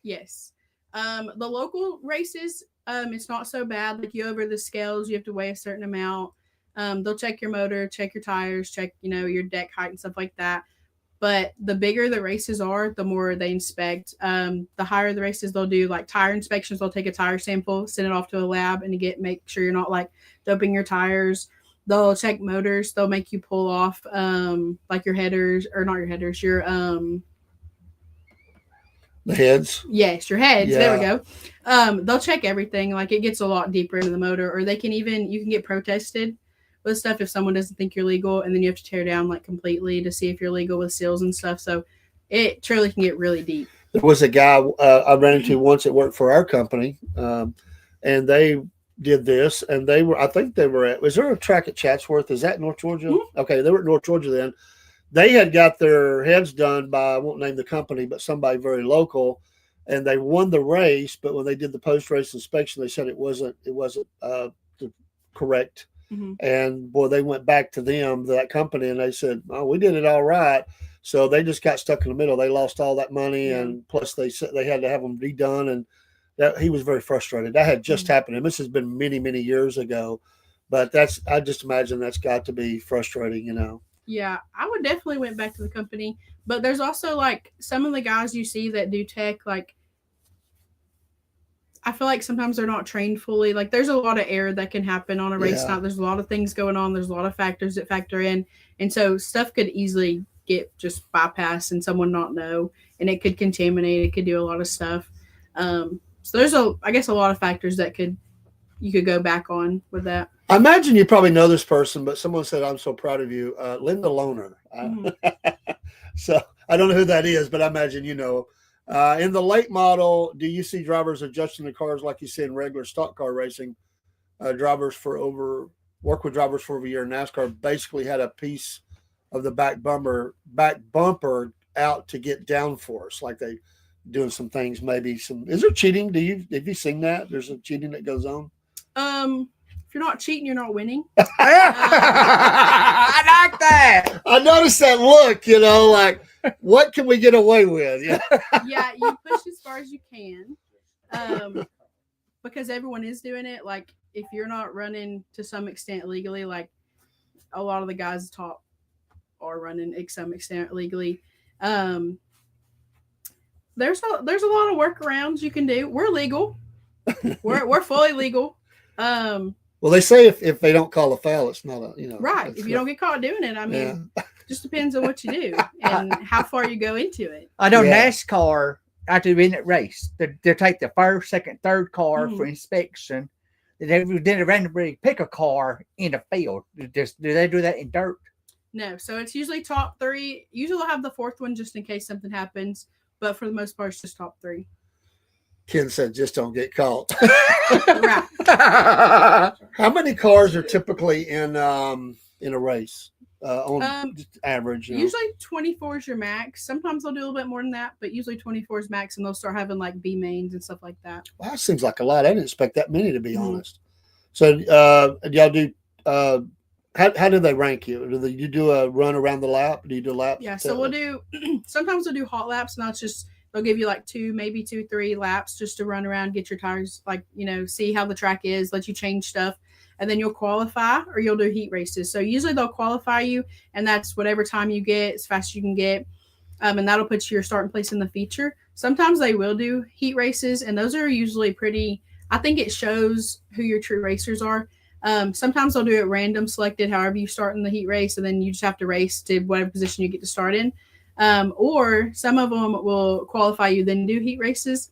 Yes. The local races, it's not so bad. Like you over the scales, you have to weigh a certain amount. They'll check your motor, check your tires, check, your deck height and stuff like that. But the bigger the races are, the more they inspect. The higher the races, they'll do like tire inspections. They'll take a tire sample, send it off to a lab, and make sure you're not like dumping your tires. They'll check motors. They'll make you pull off like your headers, or not your headers, your The heads. Yes, your heads. Yeah. There we go. They'll check everything. Like it gets a lot deeper into the motor, or you can get protested with stuff if someone doesn't think you're legal, and then you have to tear down like completely to see if you're legal with seals and stuff. So it truly can get really deep. There was a guy I ran into once that worked for our company, and they did this, and I think they were was there a track at Chatsworth? Is that North Georgia? Mm-hmm. Okay, they were at North Georgia then. They had got their heads done by, I won't name the company, but somebody very local, and they won the race. But when they did the post-race inspection, they said it wasn't the correct. Mm-hmm. And boy, they went back to that company, and they said, "Oh, we did it all right." So they just got stuck in the middle. They lost all that money, and plus they said they had to have them redone. And he was very frustrated. That had just happened, and this has been many, many years ago. But I just imagine that's got to be frustrating, you know. Yeah, I would definitely went back to the company, but there's also like some of the guys you see that do tech, like I feel like sometimes they're not trained fully. Like there's a lot of error that can happen on a race night. There's a lot of things going on. There's a lot of factors that factor in. And so stuff could easily get just bypassed and someone not know, and it could contaminate. It could do a lot of stuff. So there's I guess a lot of factors that you could go back on with that. I imagine you probably know this person, but someone said, "I'm so proud of you." Linda Loner. So I don't know who that is, but I imagine you know. In the late model, do you see drivers adjusting the cars like you see in regular stock car racing? Work with drivers for over a year in NASCAR basically had a piece of the back bumper out to get downforce, like they doing some things, maybe some. Is there cheating? Have you seen that? There's some cheating that goes on. If you're not cheating, you're not winning. I like that. I noticed that look, you know, like what can we get away with? Yeah. Yeah, you push as far as you can. Because everyone is doing it. Like if you're not running to some extent legally, like a lot of the guys top are running to some extent legally. There's a lot of workarounds you can do. We're legal. We're fully legal. Well, they say if they don't call a foul, it's not a, you know. Right. If you don't get caught doing it, I mean, just depends on what you do and how far you go into it. I know NASCAR, after the that race, they take the first, second, third car for inspection. Then they randomly pick a car in the field. Do they do that in dirt? No. So it's usually top three. Usually they'll have the fourth one just in case something happens. But for the most part, it's just top three. Ken said, just don't get caught. Right. How many cars are typically in a race on average? You know? Usually 24 is your max. Sometimes they'll do a little bit more than that, but usually 24 is max, and they'll start having like B mains and stuff like that. Well, that seems like a lot. I didn't expect that many, to be honest. So y'all do how do they rank you? Do you do a run around the lap? Do you do laps? Yeah, so we'll do sometimes we'll do hot laps, and that's just they'll give you like 3 laps just to run around, get your tires, like, you know, see how the track is, let you change stuff. And then you'll qualify or you'll do heat races. So usually they'll qualify you, and that's whatever time you get, as fast as you can get. And that'll put your starting place in the feature. Sometimes they will do heat races, and those are usually pretty, I think it shows who your true racers are. Sometimes they'll do it random selected, however you start in the heat race, and then you just have to race to whatever position you get to start in. Or some of them will qualify you, then do heat races.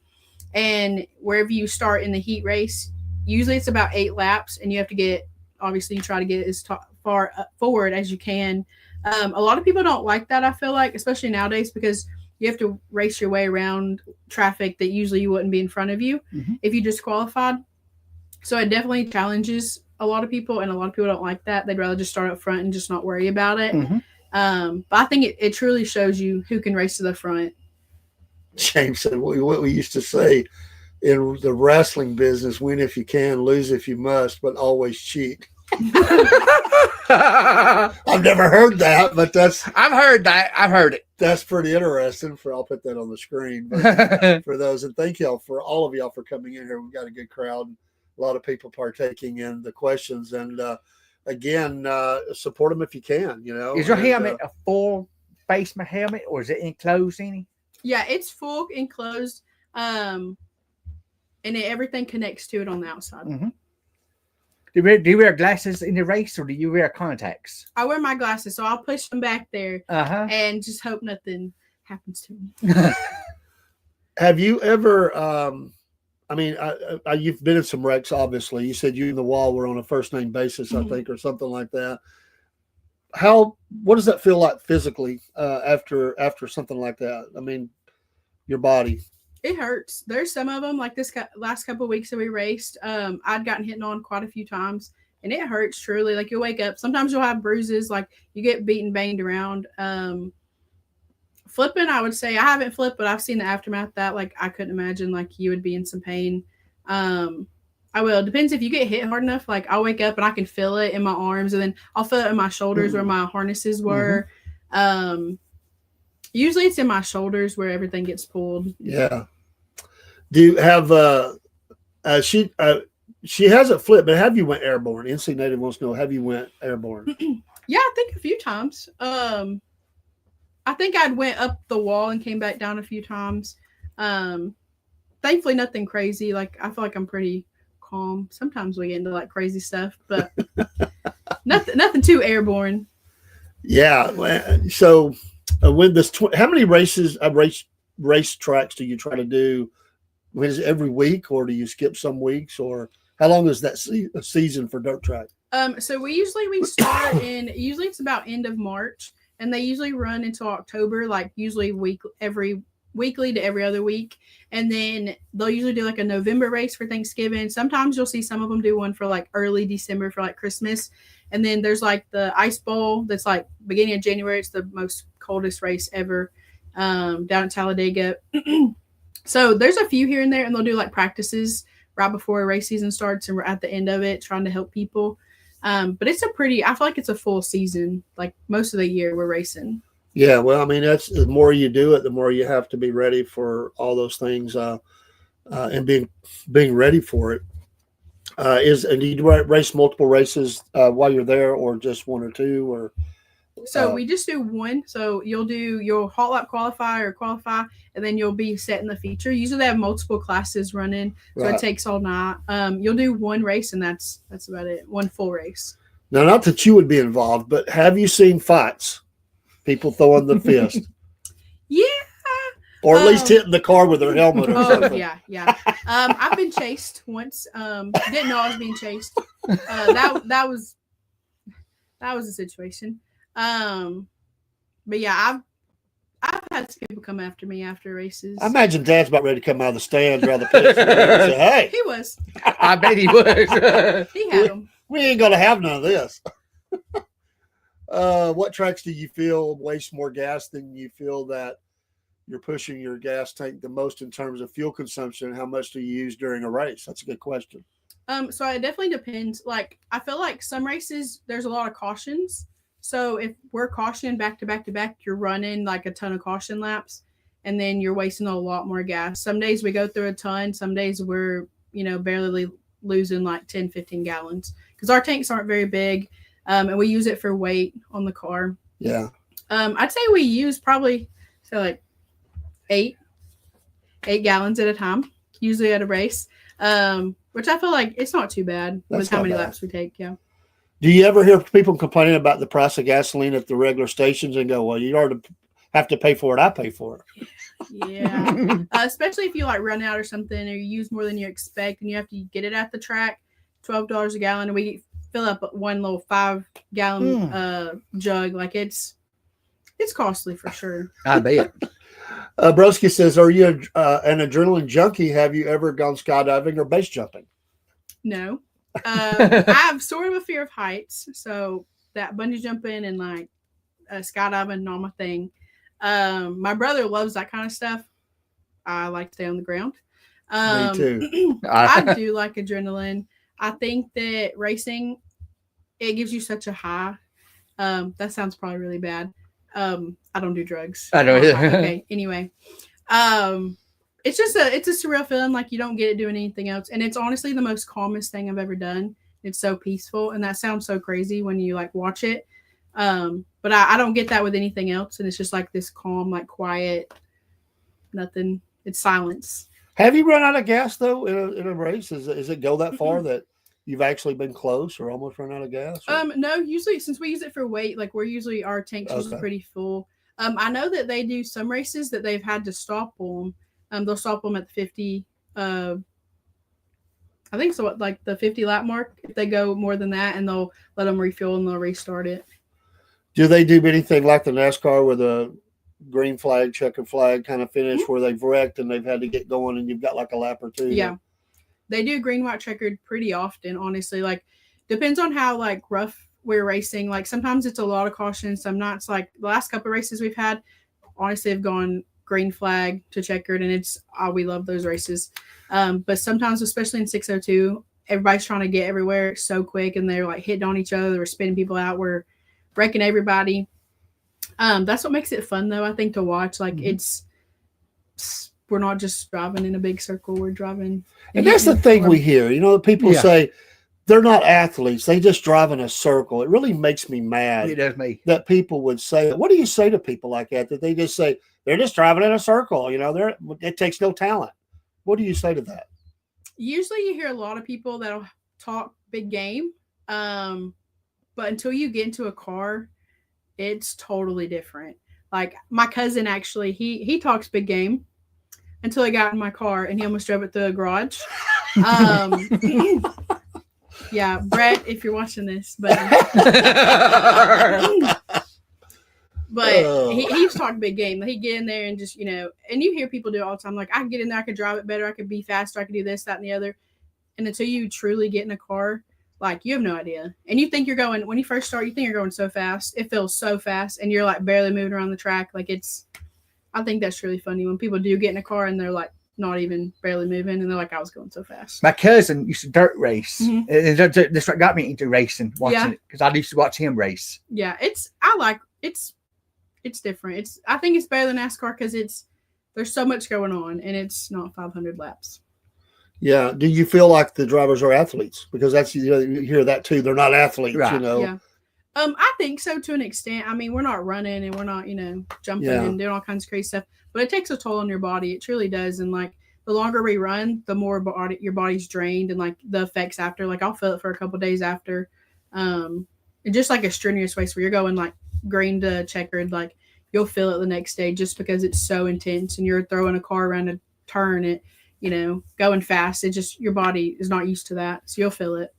And wherever you start in the heat race, usually it's about 8 laps, and you have to get, obviously you try to get as far forward as you can. A lot of people don't like that, I feel like, especially nowadays, because you have to race your way around traffic that usually you wouldn't be in front of you if you just qualified. So it definitely challenges a lot of people, and a lot of people don't like that. They'd rather just start up front and just not worry about it. But I think it truly shows you who can race to the front. James said what we used to say in the wrestling business: win if you can, lose if you must, but always cheat. I've never heard that, but I've heard that. I've heard it. That's pretty interesting. I'll put that on the screen. But for those, and thank y'all for all of y'all for coming in here. We've got a good crowd, a lot of people partaking in the questions, and again, support them if you can. You know, is your helmet a full face helmet, or is it enclosed any? Yeah, it's full enclosed, and everything connects to it on the outside. Do you wear glasses in the race, or do you wear contacts? I wear my glasses, so I'll push them back there and just hope nothing happens to me. Have you ever? I mean, you've been in some wrecks. Obviously, you said you and the wall were on a first name basis, I think, or something like that. What does that feel like physically after something like that? I mean, your body. It hurts. There's some of them like this last couple of weeks that we raced. I'd gotten hit on quite a few times, and it hurts truly. Like you'll wake up. Sometimes you'll have bruises. Like you get beaten, banged around. Flipping, I would say I haven't flipped, but I've seen the aftermath of that. Like I couldn't imagine like you would be in some pain. I will. It depends if you get hit hard enough. Like I'll wake up and I can feel it in my arms, and then I'll feel it in my shoulders where my harnesses were. Usually it's in my shoulders where everything gets pulled. Yeah. Do you have she hasn't flipped, but have you went airborne? NC Native wants to know, have you went airborne? Yeah, I think a few times. I think I'd went up the wall and came back down a few times. Thankfully nothing crazy. Like I feel like I'm pretty calm. Sometimes we get into like crazy stuff, but nothing too airborne. Yeah. So when this, how many races, race tracks do you try to do? Is it every week, or do you skip some weeks, or how long is that season for dirt track? So we start usually it's about end of March, and they usually run until October, like usually weekly to every other week. And then they'll usually do like a November race for Thanksgiving. Sometimes you'll see some of them do one for like early December for like Christmas. And then there's like the Ice Bowl that's like beginning of January. It's the most coldest race ever down in Talladega. So there's a few here and there, and they'll do like practices right before race season starts, and we're at the end of it trying to help people. But it's I feel like it's a full season. Like most of the year we're racing. Yeah, well, I mean, that's the more you do it, the more you have to be ready for all those things, and being ready for it. Do you race multiple races while you're there, or just one or two, or? So we just do one. So you'll do your hot lap qualify, and then you'll be set in the feature. Usually they have multiple classes running, so It takes all night. You'll do one race, and that's about it. One full race. Now, not that you would be involved, but have you seen fights? People throwing the fist. Yeah. Or at least hitting the car with their helmet or something. Yeah. I've been chased once. Didn't know I was being chased. That was a situation. But yeah, I've had people come after me after races. I imagine Dad's about ready to come out of the stands around the pits and say, "Hey." He was. I bet he was. He had them. We ain't gonna have none of this. What tracks do you feel waste more gas than you feel that you're pushing your gas tank the most in terms of fuel consumption? How much do you use during a race? That's a good question. So it definitely depends. Like I feel like some races there's a lot of cautions. So if we're cautioning back to back to back, you're running like a ton of caution laps, and then you're wasting a lot more gas. Some days we go through a ton. Some days we're, barely losing like 10, 15 gallons because our tanks aren't very big. And we use it for weight on the car. Yeah. I'd say we use probably like 8 gallons at a time, usually at a race. Which I feel like it's not too bad with how many laps we take. Yeah. Do you ever hear people complaining about the price of gasoline at the regular stations and go, "Well, you already have to pay for it. I pay for it." Yeah. Especially if you like run out or something, or you use more than you expect, and you have to get it at the track, $12 a gallon, and we fill up one little 5-gallon jug. Like it's costly for sure. I bet. Broski says, "Are you an adrenaline junkie? Have you ever gone skydiving or base jumping?" No. I have sort of a fear of heights, so that bungee jumping and like skydiving, not my thing. My brother loves that kind of stuff. I like to stay on the ground. Me too. I do like adrenaline. I think that racing, it gives you such a high. That sounds probably really bad. I don't do drugs. I know. Okay. Anyway, it's a surreal feeling. Like you don't get it doing anything else, and it's honestly the most calmest thing I've ever done. It's so peaceful, and that sounds so crazy when you like watch it. But I don't get that with anything else, and it's just like this calm, like quiet, nothing. It's silence. Have you run out of gas though in a race? Is it go that far that you've actually been close or almost run out of gas? Or? No. Usually, since we use it for weight, like our tanks usually pretty full. I know that they do some races that they've had to stop them They'll stop them at the 50. I think so, like the 50 lap mark. If they go more than that, and they'll let them refuel and they'll restart it. Do they do anything like the NASCAR with a green flag, checkered flag kind of finish where they've wrecked and they've had to get going and you've got like a lap or two? Yeah. They do green, white, checkered pretty often, honestly. Like, depends on how, like, rough we're racing. Like, sometimes it's a lot of caution. Some nights, like, the last couple of races we've had, honestly, have gone green flag to checkered, and we love those races. But sometimes, especially in 602, everybody's trying to get everywhere so quick, and they're, like, hitting on each other. We're spinning people out. We're wrecking everybody. That's what makes it fun, though, I think, to watch. Like, we're not just driving in a big circle. We're driving. And that's the thing we hear. You know, people say they're not athletes. They just drive in a circle. It really makes me mad. It does me. That people would say that. What do you say to people like that? That they just say they're just driving in a circle. You know, it takes no talent. What do you say to that? Usually you hear a lot of people that'll talk big game. But until you get into a car, it's totally different. Like my cousin, actually, he talks big game until he got in my car and he almost drove it through a garage. Yeah, Brett, if you're watching this, but he's talking big game. He get in there and just, you know, and you hear people do it all the time. Like, I can get in there, I could drive it better, I could be faster, I could do this, that, and the other. And until you truly get in a car, like, you have no idea. And you think you're going, when you first start, you think you're going so fast. It feels so fast, and you're like barely moving around the track. Like, I think that's really funny when people do get in a car and they're like not even barely moving, and they're like, I was going so fast. My cousin used to dirt race. And that's what got me into racing, watching it, because I used to watch him race. Yeah, it's different. I think it's better than NASCAR because there's so much going on, and it's not 500 laps. Yeah. Do you feel like the drivers are athletes? Because that's, you hear that too. They're not athletes, right. You know. Yeah. I think so to an extent. I mean, we're not running and we're not, jumping and doing all kinds of crazy stuff, but it takes a toll on your body. It truly does. And like the longer we run, the more your body's drained, and like the effects after, like I'll feel it for a couple of days after. And just like a strenuous race where you're going like green to checkered, like you'll feel it the next day just because it's so intense and you're throwing a car around a turn, going fast. It just, your body is not used to that. So you'll feel it.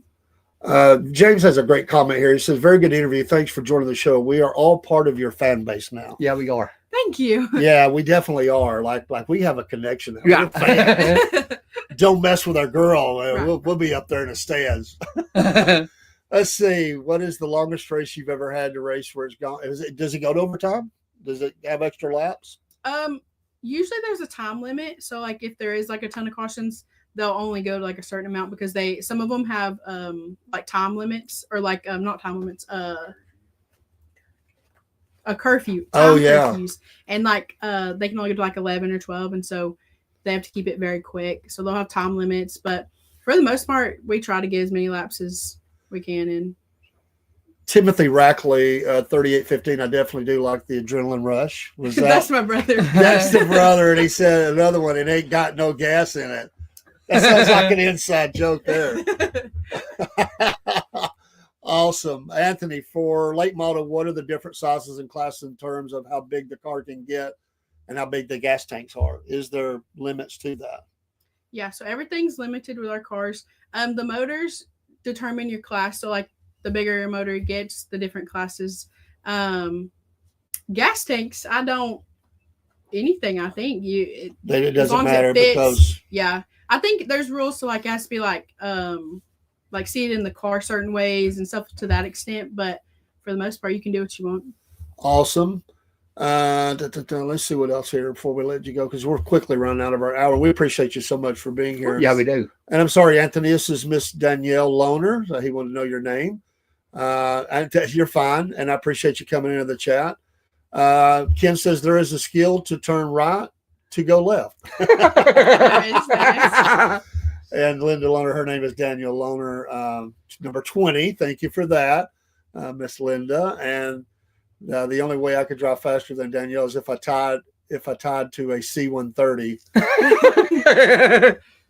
James has a great comment here. He says, very good interview. Thanks for joining the show. We are all part of your fan base now. Yeah, we are. Thank you. Yeah, we definitely are. Like we have a connection. Yeah. Don't mess with our girl. Right. We'll be up there in the stands. Let's see. What is the longest race you've ever had to race where it's gone? Does it go to overtime? Does it have extra laps? Usually there's a time limit. So like if there is like a ton of cautions, they'll only go to like a certain amount because some of them have like time limits, or like not time limits, a curfew. Curfews. And like they can only go to like 11 or 12, and so they have to keep it very quick. So they'll have time limits, but for the most part, we try to get as many laps as we can in. Timothy Rackley, 3815. I definitely do like the adrenaline rush. Was that? That's my brother. That's the brother, and he said another one. It ain't got no gas in it. That sounds like an inside joke there. Awesome. Anthony, for late model, what are the different sizes and classes in terms of how big the car can get and how big the gas tanks are? Is there limits to that? Yeah, so everything's limited with our cars. The motors determine your class. So like the bigger your motor gets, the different classes. Gas tanks, I think it doesn't matter because I think there's rules, so like it has to be like see it in the car certain ways and stuff to that extent, but for the most part you can do what you want. Awesome. Let's see what else here before we let you go, because we're quickly running out of our hour. We appreciate you so much for being here. Yeah, we do. And I'm sorry, Anthony, this is Miss Danielle Loner. So he wanted to know your name. You're fine, and I appreciate you coming into the chat. Ken says there is a skill to turn right to go left. Nice. And Linda Loner, her name is Danielle Loner, number 20. Thank you for that, Miss Linda. And the only way I could drive faster than Danielle is if I tied to a C-130.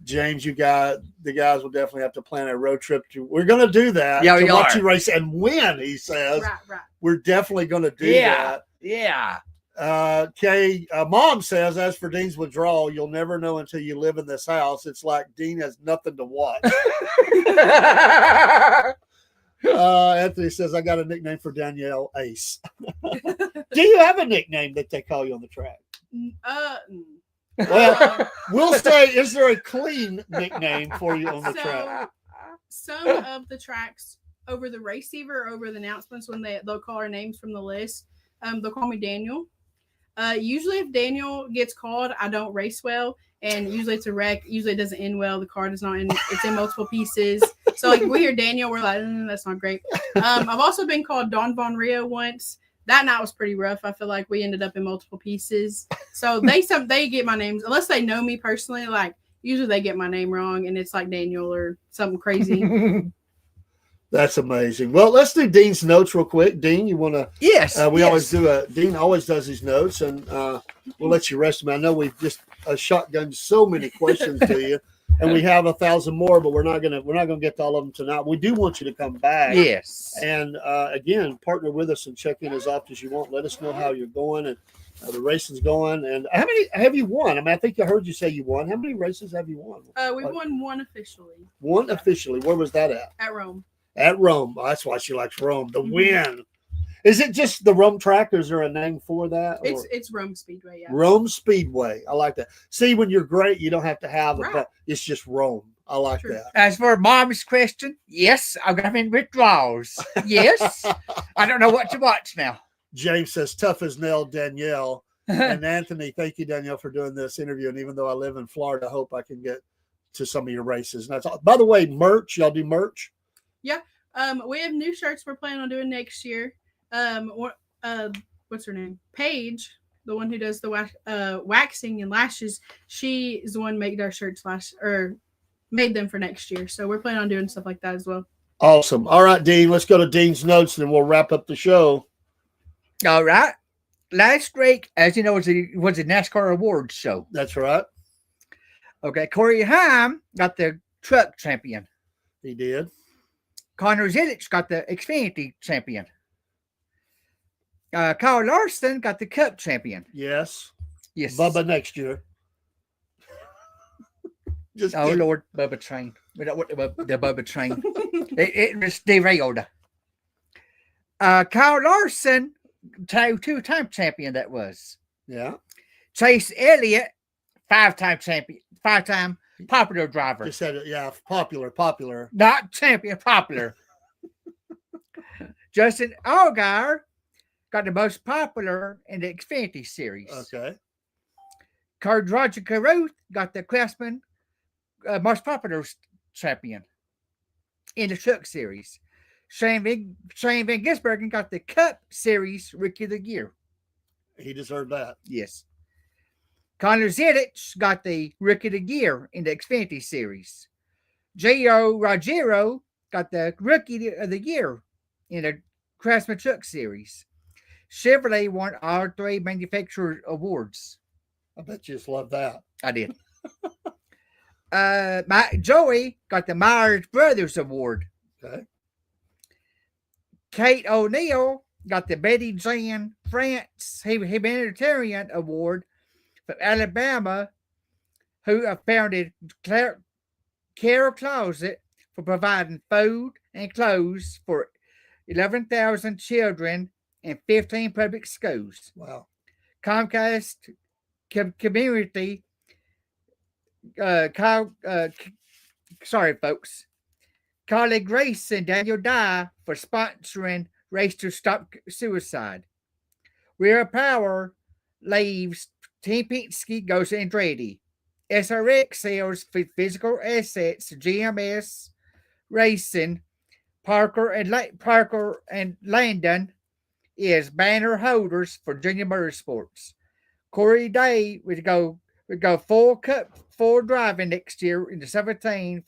James, the guys will definitely have to plan a road trip. We're going to do that. Yeah, we to watch are. you race and win, he says. Right. We're definitely going to do that. Yeah. Mom says, as for Dean's withdrawal, you'll never know until you live in this house. It's like Dean has nothing to watch. Anthony says, I got a nickname for Danielle, Ace. Do you have a nickname that they call you on the track? Well, we'll say, is there a clean nickname for you on the track? Some of the tracks over the receiver, over the announcements, when they'll call our names from the list, they'll call me Daniel. Usually if Daniel gets called, I don't race well, and usually it's a wreck. Usually it doesn't end well. The car does not end. It's in multiple pieces. So like we hear Daniel, we're like, that's not great. I've also been called Don Von Rio once. That night was pretty rough. I feel like we ended up in multiple pieces. So they get my names, unless they know me personally, like usually they get my name wrong and it's like Daniel or something crazy. That's amazing. Well, let's do Dean's notes real quick. Dean, you want to? Yes. Always do Dean always does his notes, and we'll let you rest them. I know we've just shotgunned so many questions to you, and we have 1,000 more, but we're not gonna get to all of them tonight. We do want you to come back. Yes. And again, partner with us and check in as often as you want. Let us know how you're going and the racing's going. And how many have you won? I mean, I think I heard you say you won. How many races have you won? We've won one officially. One officially. Where was that at? At Rome. At Rome. Oh, that's why she likes Rome. The win. Is it just the Rome track, or is there a name for that? It's Rome Speedway, yeah. Rome Speedway. I like that. See, when you're great, you don't have to have right. It's just Rome. I like that. As for Mom's question, yes, I'm having withdrawals. Yes. I don't know what to watch now. James says, tough as nail, Danielle. And Anthony, thank you, Danielle, for doing this interview. And even though I live in Florida, I hope I can get to some of your races. And that's all. By the way, merch, y'all do merch? Yeah. We have new shirts we're planning on doing next year. What's her name? Paige, the one who does the waxing and lashes. She is the one who made our shirts made them for next year. So we're planning on doing stuff like that as well. Awesome. All right, Dean, let's go to Dean's notes and we'll wrap up the show. All right. Last week, as you know, was a NASCAR awards show. That's right. Okay. Corey Haim got the truck champion. He did. Connor Zittich got the Xfinity champion. Kyle Larson got the Cup champion. Yes. Yes. Bubba next year. Just kidding. Lord, Bubba train. We don't want the Bubba train. it was derailed. Kyle Larson, two-time champion that was. Yeah. Chase Elliott, five-time champion, five-time popular driver. Just said it, yeah, popular. Not champion, popular. Justin Allgaier got the most popular in the Xfinity series. Okay. Roger Caruth got the Craftsman most popular champion in the Truck Series. Shane Van Gisbergen got the Cup Series Rookie of the Year. He deserved that. Yes. Connor Zittich got the Rookie of the Year in the Xfinity Series. J.O. Rogero got the Rookie of the Year in the Craftsman Truck Series. Chevrolet won all three manufacturer awards. I bet you just love that. I did. Joey got the Myers Brothers Award. Okay. Kate O'Neill got the Betty Jan France Humanitarian Award from Alabama, who founded Care Closet for providing food and clothes for 11,000 children in 15 public schools. Wow. Comcast Community. Sorry, folks. Carly Grace and Daniel Dye for sponsoring Race to Stop Suicide. Real Power leaves Team Penske, goes to Andretti. SRX sells physical assets to GMS Racing. Parker and Landon is banner holders for Junior Motorsports. Corey Day would go full driving next year in the 17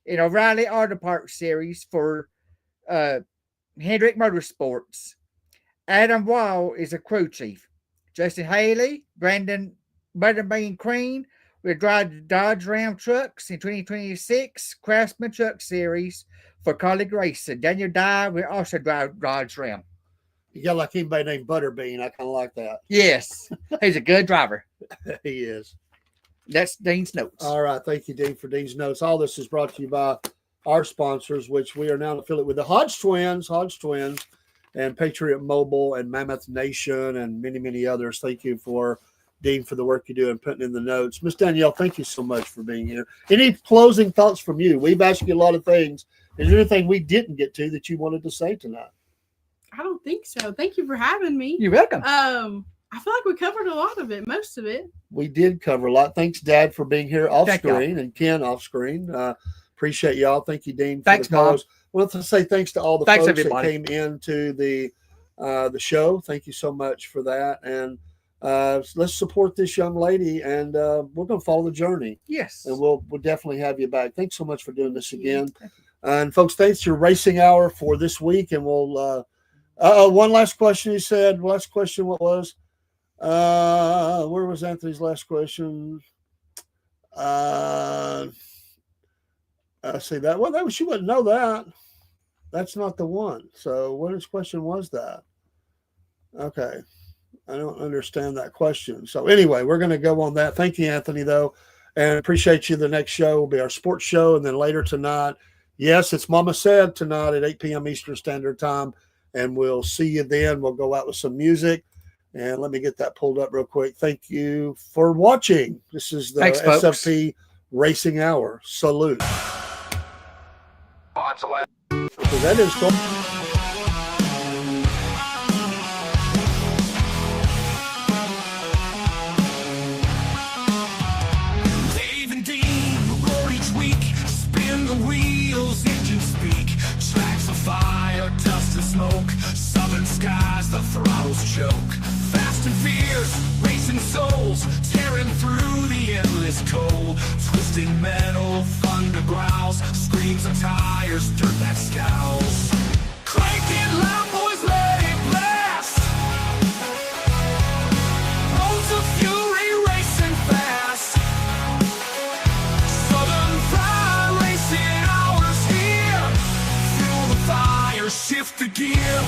in O'Reilly Auto Parts Series for Hendrick Motorsports. Adam Wall is a crew chief. Justin Haley, Brandon Butterbean Crane will drive the Dodge Ram trucks in 2026 Craftsman Truck Series for Carly Grayson. Daniel Dye will also drive Dodge Ram. You got like anybody named Butterbean. I kind of like that. Yes, he's a good driver. He is. That's Dean's notes. All right. Thank you, Dean, for Dean's notes. All this is brought to you by our sponsors, which we are now affiliated with the Hodge Twins, and Patriot Mobile and Mammoth Nation and many, many others. Thank you for Dean for the work you do and putting in the notes. Miss Danielle, thank you so much for being here. Any closing thoughts from you? We've asked you a lot of things. Is there anything we didn't get to that you wanted to say tonight? I don't think so. Thank you for having me. You're welcome. I feel like we covered a lot of it, most of it. We did cover a lot. Thanks, Dad, for being here off Thank screen, y'all. and Ken off screen. Appreciate y'all. Thank you, Dean. For Thanks, the Mom. calls. I want to say thanks to all the Thanks, folks everybody. that came into the show. Thank you so much for that. And let's support this young lady, and we're going to follow the journey. Yes. And we'll definitely have you back. Thanks so much for doing this again. And folks, thanks to your racing hour for this week. And we'll one last question. You said last question. What was? Where was Anthony's last question? I see that. Well, she wouldn't know that. That's not the one. So what his question was that? Okay. I don't understand that question. So anyway, we're going to go on that. Thank you, Anthony, though. And appreciate you. The next show will be our sports show. And then later tonight, yes, it's Mama Said tonight at 8 p.m. Eastern Standard Time. And we'll see you then. We'll go out with some music. And let me get that pulled up real quick. Thank you for watching. This is the Thanks, folks. SFP Racing Hour. Salute. So that is cool. Dave and Dean roar each week, spin the wheels, engines speak, tracks of fire, dust and smoke, southern skies, the throttles choke, fast and fierce, racing souls, tearing through the endless cold, twisting metal, thunder growls, screams of tires, dirt that scowls, cranking loud, boys, let it blast, roads of fury racing fast, southern pride racing hours here, fuel the fire, shift the gear,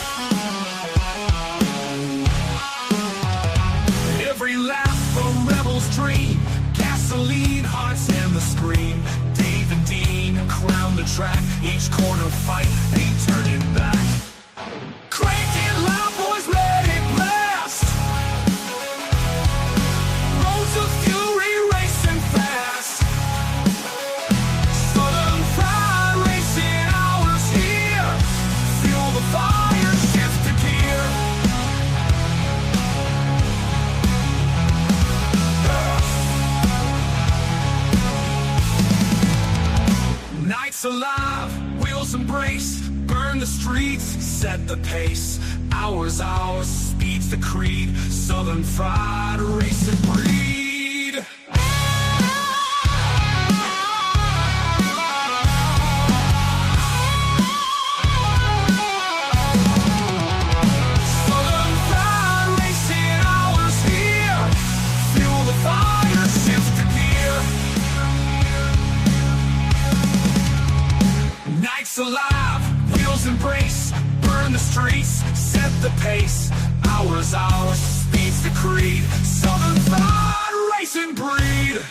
every lap a rebel's dream, gasoline, hearts and the scream, Dave and Dean crown the track, each corner fight, ain't turning back, cranking loud, boys, let it blast, roads of fury racing fast, southern pride racing hours here, fuel the fire, shift the gear, nights alive, wheels embrace, burn the streets, set the pace, hours, speed's the creed, southern fried racing breed. Southern fried racing hours here, fuel the fire, shift the gear. Nights alive, wheels embrace, burn the streets, set the pace, hours, speed's the creed, southern fried racing breed.